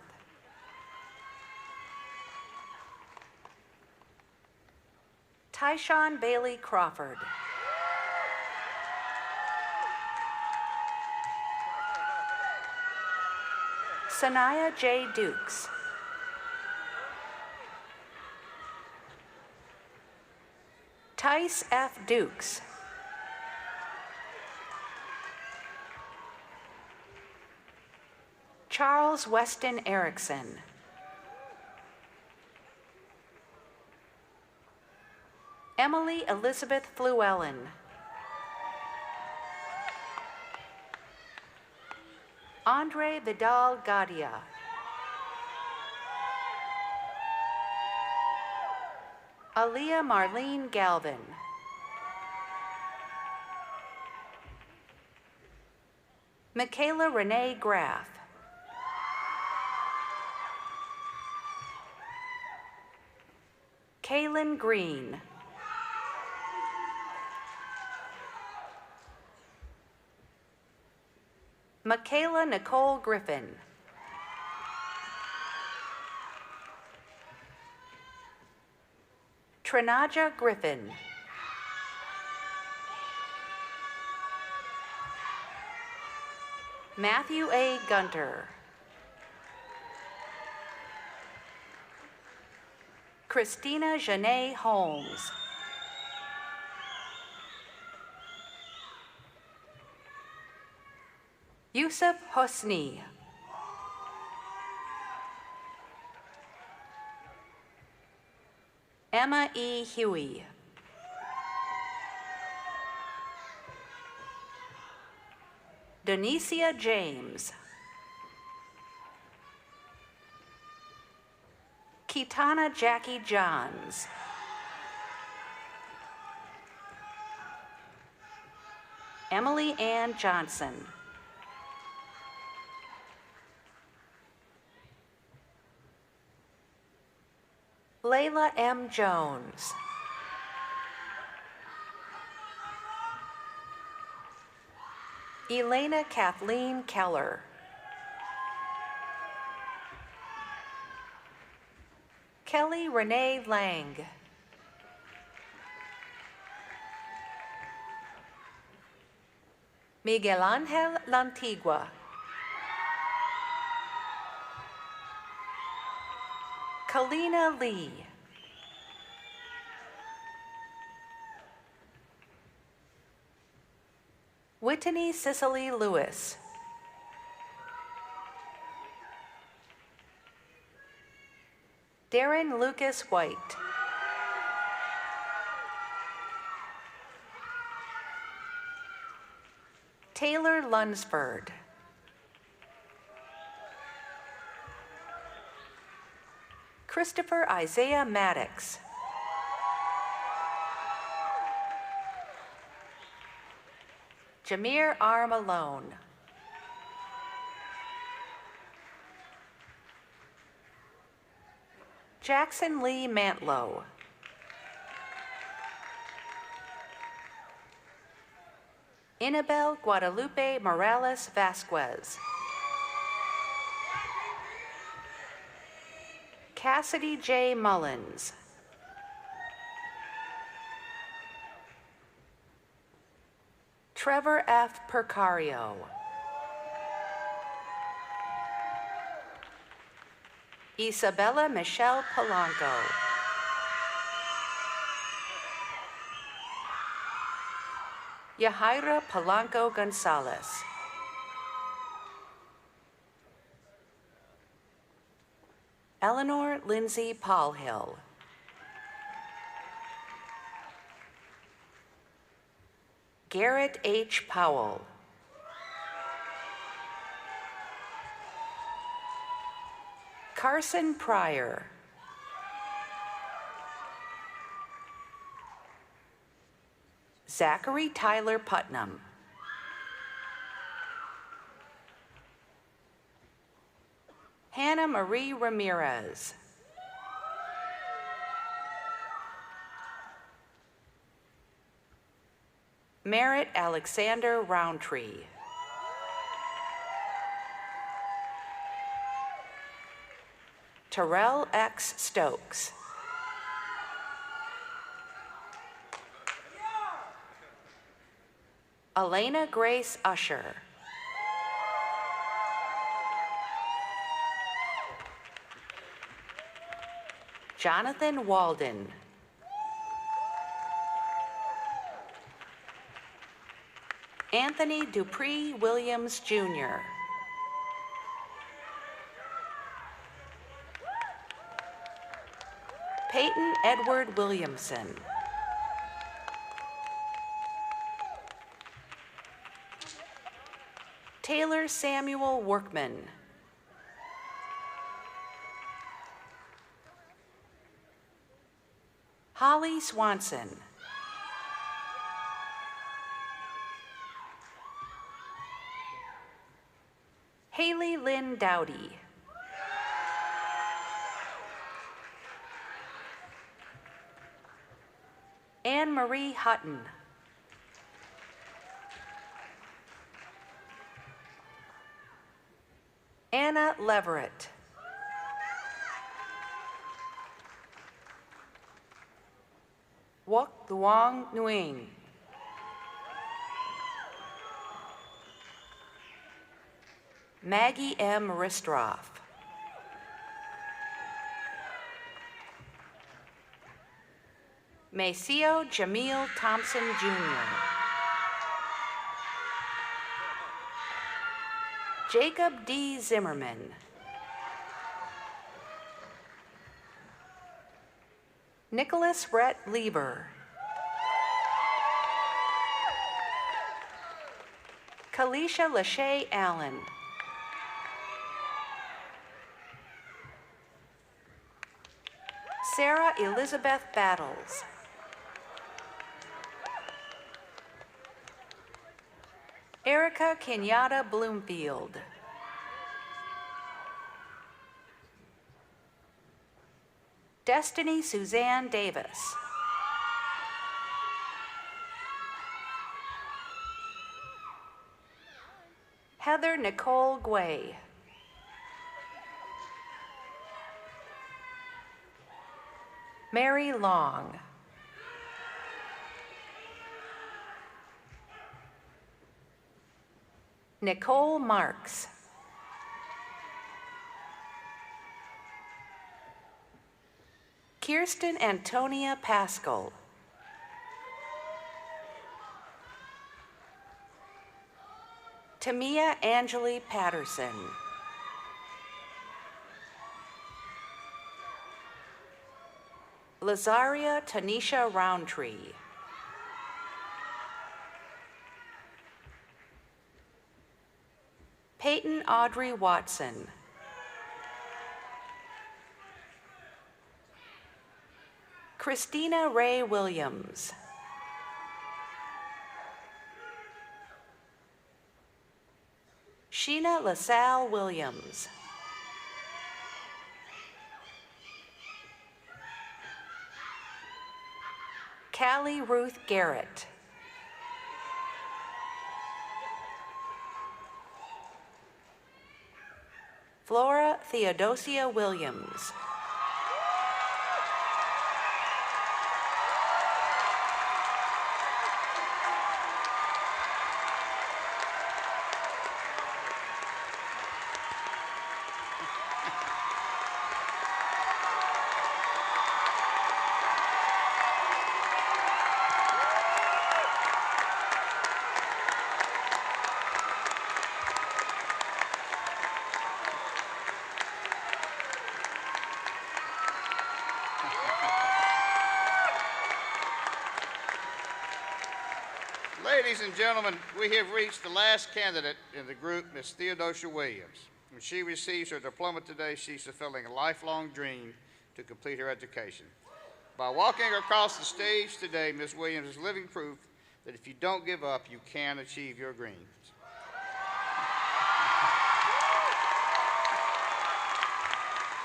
Tyshawn Bailey Crawford. Sanaya J. Dukes. Tice F. Dukes. Charles Weston Erickson. Emily Elizabeth Fluellen. Andre Vidal Gadia. Aaliyah Marlene Galvin. Michaela Renee Graff. Kaylin Green. Michaela Nicole Griffin. Trinaja Griffin. Matthew A. Gunter. Christina Janae Holmes. Yusuf Hosni. Emma E. Huey. Donicia James. Kitana Jackie Johns. Emily Ann Johnson. Layla M. Jones. Elena Kathleen Keller. Kelly Renee Lang. Miguel Angel Lantigua. Kalina Lee. Whitney Cicely Lewis. Darren Lucas White. Taylor Lunsford. Christopher Isaiah Maddox. Jameer R. Malone. Jackson Lee Mantlow. Inabel Guadalupe Morales Vasquez. Cassidy J. Mullins. Trevor F. Percario. Isabella Michelle Polanco. Yahaira Polanco Gonzalez. Eleanor Lindsay Paulhill. Garrett H. Powell. Carson Pryor. Zachary Tyler Putnam. Hannah Marie Ramirez. Merritt Alexander Roundtree. Terrell X. Stokes. Alayna Grace Usher. Jonathan Walden. Anthony Dupree Williams, Jr. Peyton Edward Williamson. Taylor Samuel Workman. Holly Swanson. Haley Lynn Dowdy. Anne Marie Hutton. Anna Leverett. Wok Duong Nguyen. Maggie M. Ristroff. Maceo Jamil Thompson, Jr. Jacob D. Zimmerman. Nicholas Rhett Lieber. Kalisha Lachey Allen. Sarah Elizabeth Battles. Erica Kenyatta Bloomfield. Destiny Suzanne Davis. Heather Nicole Guay. Mary Long. Nicole Marks. Kirsten Antonia Pascal. Tamia Angeli Patterson. Lazaria Tanisha Roundtree. Peyton Audrey Watson. Christina Ray Williams. Sheena LaSalle Williams. Callie Ruth Garrett. Flora Theodosia Williams. Ladies and gentlemen, we have reached the last candidate in the group, Ms. Theodosia Williams. When she receives her diploma today, she's fulfilling a lifelong dream to complete her education. By walking across the stage today, Ms. Williams is living proof that if you don't give up, you can achieve your dreams.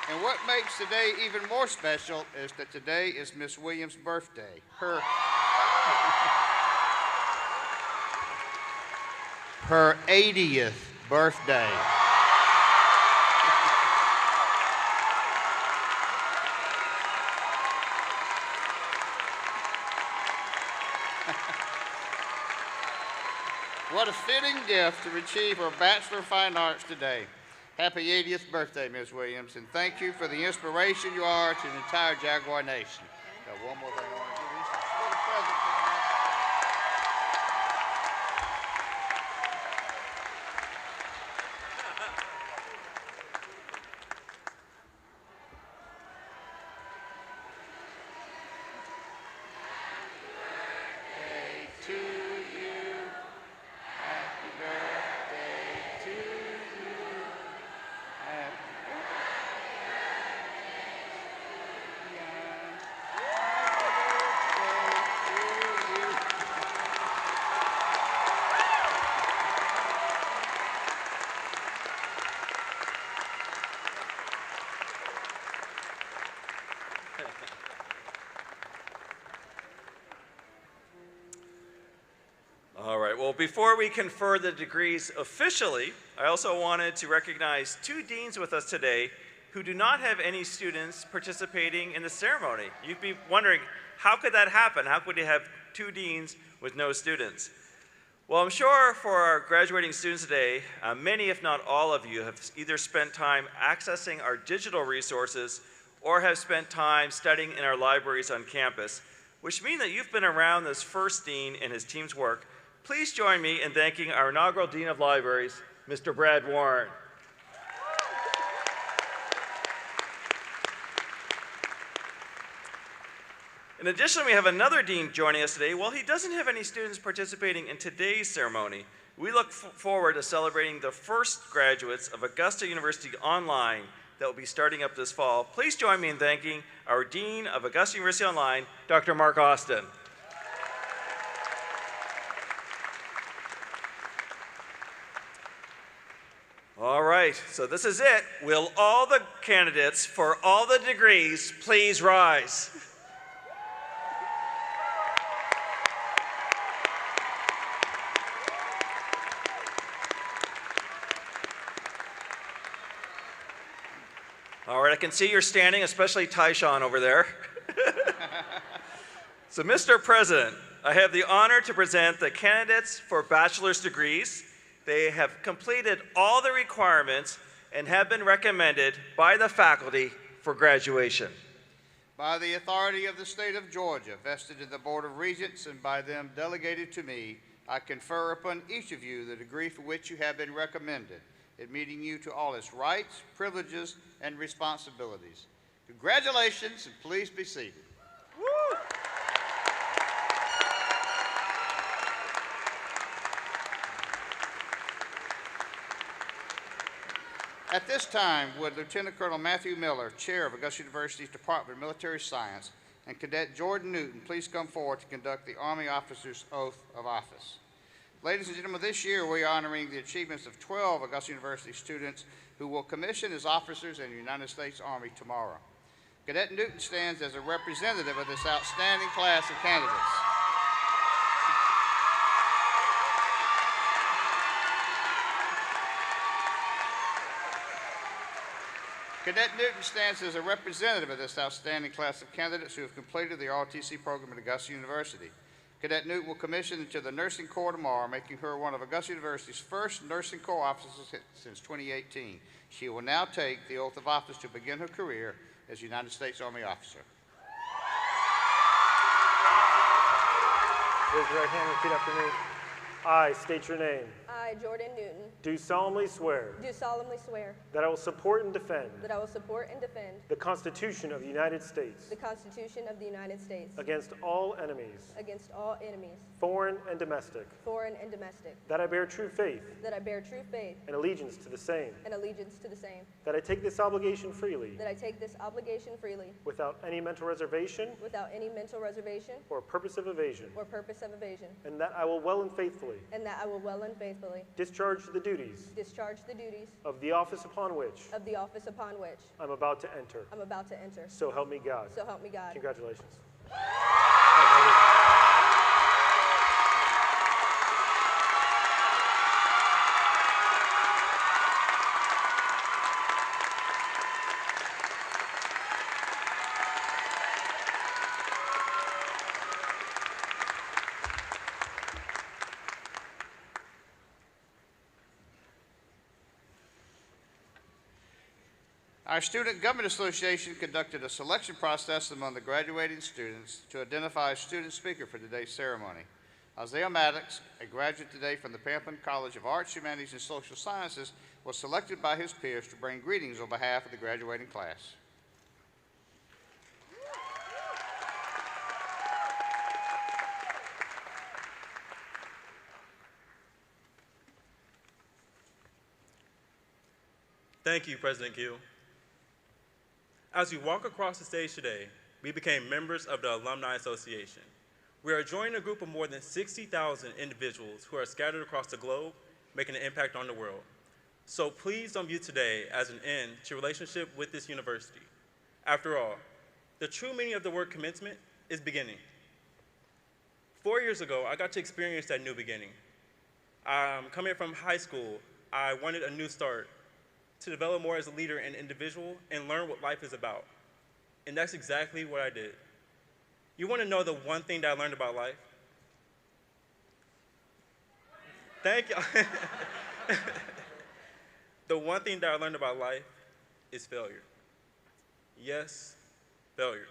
And what makes today even more special is that today is Miss Williams' birthday. Her 80th birthday. What a fitting gift to receive her Bachelor of Fine Arts today. Happy 80th birthday, Ms. Williams, and thank you for the inspiration you are to the entire Jaguar Nation. Got one more thing I want to give you. Some little present for you. All right, well, before we confer the degrees officially, I also wanted to recognize two deans with us today who do not have any students participating in the ceremony. You'd be wondering, how could that happen? How could you have two deans with no students? Well, I'm sure for our graduating students today, many, if not all of you, have either spent time accessing our digital resources or have spent time studying in our libraries on campus, which means that you've been around this first dean and his team's work. Please join me in thanking our inaugural Dean of Libraries, Mr. Brad Warren. In addition, we have another dean joining us today. While he doesn't have any students participating in today's ceremony, we look forward to celebrating the first graduates of Augusta University Online that will be starting up this fall. Please join me in thanking our Dean of Augusta University Online, Dr. Mark Austin. All right, so this is it. Will all the candidates for all the degrees please rise? All right, I can see you're standing, especially Tyshawn over there. So, Mr. President, I have the honor to present the candidates for bachelor's degrees. They have completed all the requirements and have been recommended by the faculty for graduation. By the authority of the state of Georgia, vested in the Board of Regents and by them delegated to me, I confer upon each of you the degree for which you have been recommended, admitting you to all its rights, privileges, and responsibilities. Congratulations, and please be seated. Woo! At this time, would Lieutenant Colonel Matthew Miller, Chair of Augusta University's Department of Military Science, and Cadet Jordan Newton please come forward to conduct the Army Officer's Oath of Office. Ladies and gentlemen, this year we are honoring the achievements of 12 Augusta University students who will commission as officers in the United States Army tomorrow. Cadet Newton stands as a representative of this outstanding class of candidates. Cadet Newton stands as a representative of this outstanding class of candidates who have completed the ROTC program at Augusta University. Cadet Newton will commission into the Nursing Corps tomorrow, making her one of Augusta University's first Nursing Corps officers since 2018. She will now take the oath of office to begin her career as a United States Army officer. Raise your right hand and repeat after me. I state your name. I, Jordan Newton, Do solemnly swear do solemnly swear that I will support and defend that I will support and defend the Constitution of the United States the Constitution of the United States against all enemies, against all enemies, foreign and domestic, foreign and domestic, that I bear true faith that I bear true faith and allegiance to the same, and allegiance to the same, that I take this obligation freely that I take this obligation freely without any mental reservation without any mental reservation or purpose of evasion, or purpose of evasion, and that I will well and faithfully and that I will well and faithfully discharge the duties discharge the duties of the office upon which of the office upon which I'm about to enter. I'm about to enter. So help me God. So help me God. Congratulations. Our Student Government Association conducted a selection process among the graduating students to identify a student speaker for today's ceremony. Isaiah Maddox, a graduate today from the Pamplin College of Arts, Humanities, and Social Sciences, was selected by his peers to bring greetings on behalf of the graduating class. Thank you, President Keel. As we walk across the stage today, we became members of the Alumni Association. We are joining a group of more than 60,000 individuals who are scattered across the globe, making an impact on the world. So please don't view today as an end to your relationship with this university. After all, the true meaning of the word commencement is beginning. 4 years ago, I got to experience that new beginning. Coming from high school, I wanted a new start, to develop more as a leader and individual and learn what life is about. And that's exactly what I did. You want to know the one thing that I learned about life? Thank you. The one thing that I learned about life is failure. Yes, failure.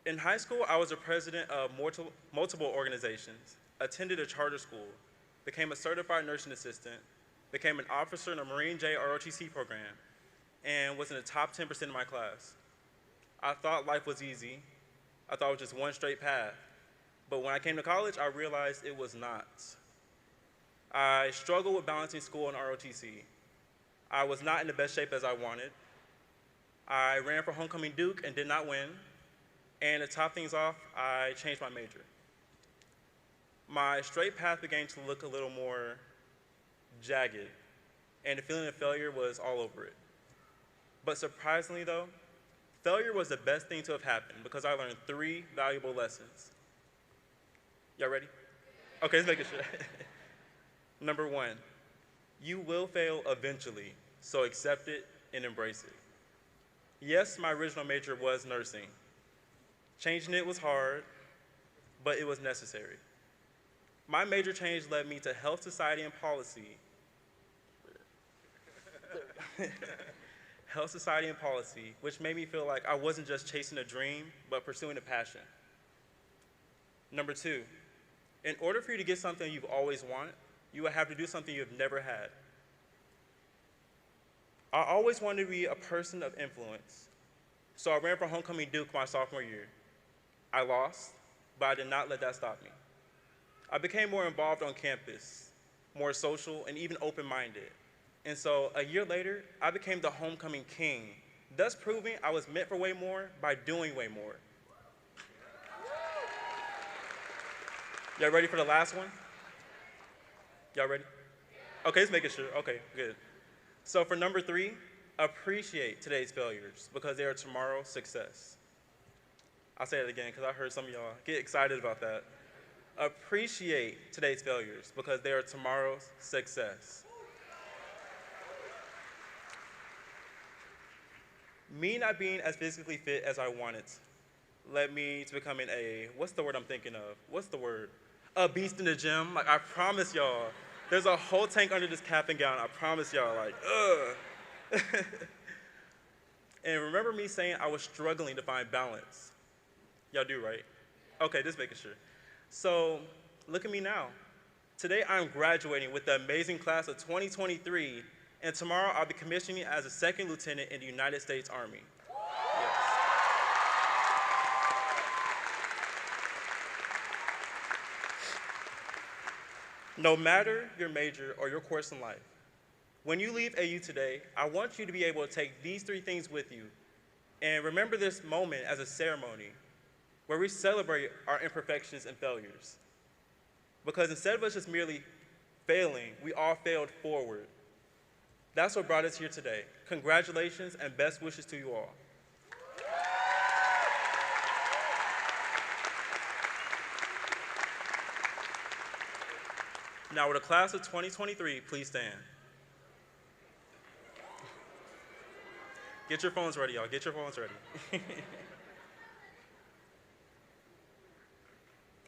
In high school, I was a president of multiple organizations, attended a charter school, became a certified nursing assistant, became an officer in a Marine J ROTC program, and was in the top 10% of my class. I thought life was easy. I thought it was just one straight path. But when I came to college, I realized it was not. I struggled with balancing school and ROTC. I was not in the best shape as I wanted. I ran for homecoming Duke and did not win. And to top things off, I changed my major. My straight path began to look a little more jagged, and the feeling of failure was all over it. But surprisingly though, failure was the best thing to have happened because I learned 3 valuable lessons. Y'all ready? Okay, let's make it sure. Number 1, you will fail eventually, so accept it and embrace it. Yes, my original major was nursing. Changing it was hard, but it was necessary. My major change led me to health, society, and policy. Health, society, and policy, which made me feel like I wasn't just chasing a dream, but pursuing a passion. Number 2, in order for you to get something you've always wanted, you would have to do something you've never had. I always wanted to be a person of influence, so I ran for homecoming Duke my sophomore year. I lost, but I did not let that stop me. I became more involved on campus, more social, and even open-minded. And so a year later, I became the homecoming king, thus proving I was meant for way more by doing way more. Y'all ready for the last one? Y'all ready? Okay, let's make it sure. Okay, good. So for number 3, appreciate today's failures because they are tomorrow's success. I'll say it again because I heard some of y'all get excited about that. Appreciate today's failures because they are tomorrow's success. Me not being as physically fit as I wanted led me to becoming what's the word I'm thinking of? What's the word? A beast in the gym. Like, I promise y'all, there's a whole tank under this cap and gown. I promise y'all, like, ugh. And remember me saying I was struggling to find balance. Y'all do, right? Okay, just making sure. So look at me now. Today, I'm graduating with the amazing class of 2023, and tomorrow I'll be commissioning as a second lieutenant in the United States Army. Yes. No matter your major or your course in life, when you leave AU today, I want you to be able to take these 3 things with you and remember this moment as a ceremony where we celebrate our imperfections and failures. Because instead of us just merely failing, we all failed forward. That's what brought us here today. Congratulations and best wishes to you all. Now, with the class of 2023, please stand. Get your phones ready, y'all. Get your phones ready.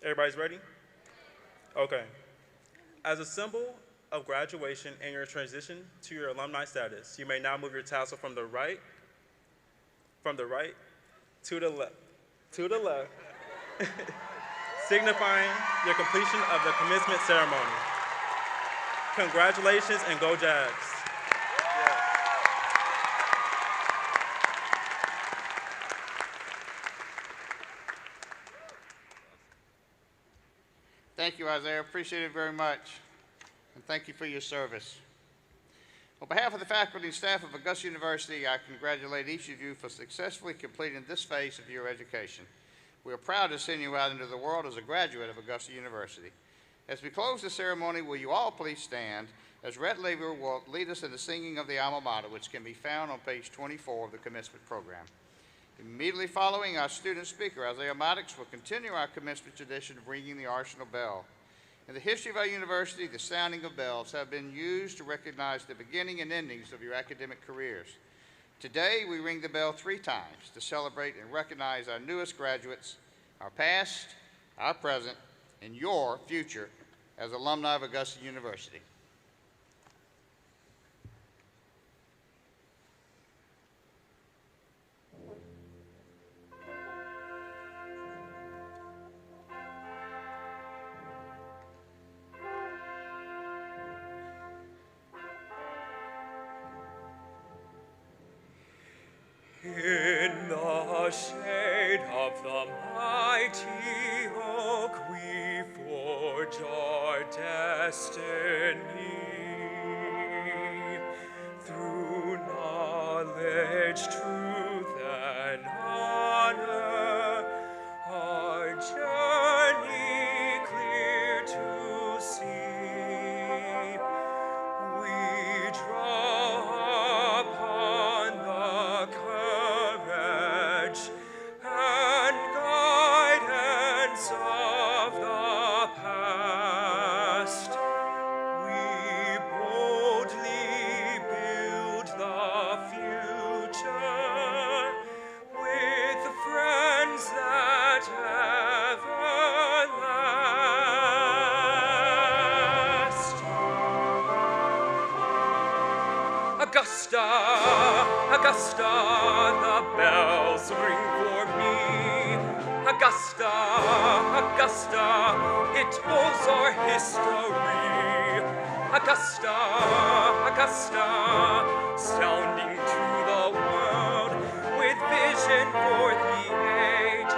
Everybody's ready? Okay. As a symbol of graduation and your transition to your alumni status, you may now move your tassel from the right to the left, signifying your completion of the commencement ceremony. Congratulations and go Jags. Thank you, Isaiah. Appreciate it very much. And thank you for your service. On behalf of the faculty and staff of Augusta University, I congratulate each of you for successfully completing this phase of your education. We are proud to send you out into the world as a graduate of Augusta University. As we close the ceremony, will you all please stand as Rhett will lead us in the singing of the Alma Mater, which can be found on page 24 of the commencement program. Immediately following, our student speaker, Isaiah Maddox, will continue our commencement tradition of ringing the Arsenal Bell. In the history of our university, the sounding of bells have been used to recognize the beginning and endings of your academic careers. Today, we ring the bell 3 times to celebrate and recognize our newest graduates, our past, our present, and your future as alumni of Augusta University. In the shade of the mighty oak we forge our destiny. Through knowledge, truth, and honor, our journey clear to see. We draw upon the courage and guidance of the past. We boldly build the future with friends that ever last. Augusta, Augusta, the bells ring for me. Augusta, Augusta, it holds our history. Augusta, Augusta, sounding to the world with vision for the ages.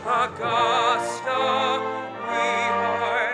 Augusta, we are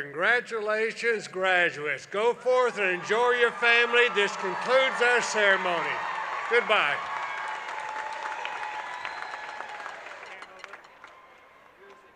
Congratulations, graduates. Go forth and enjoy your family. This concludes our ceremony. Goodbye.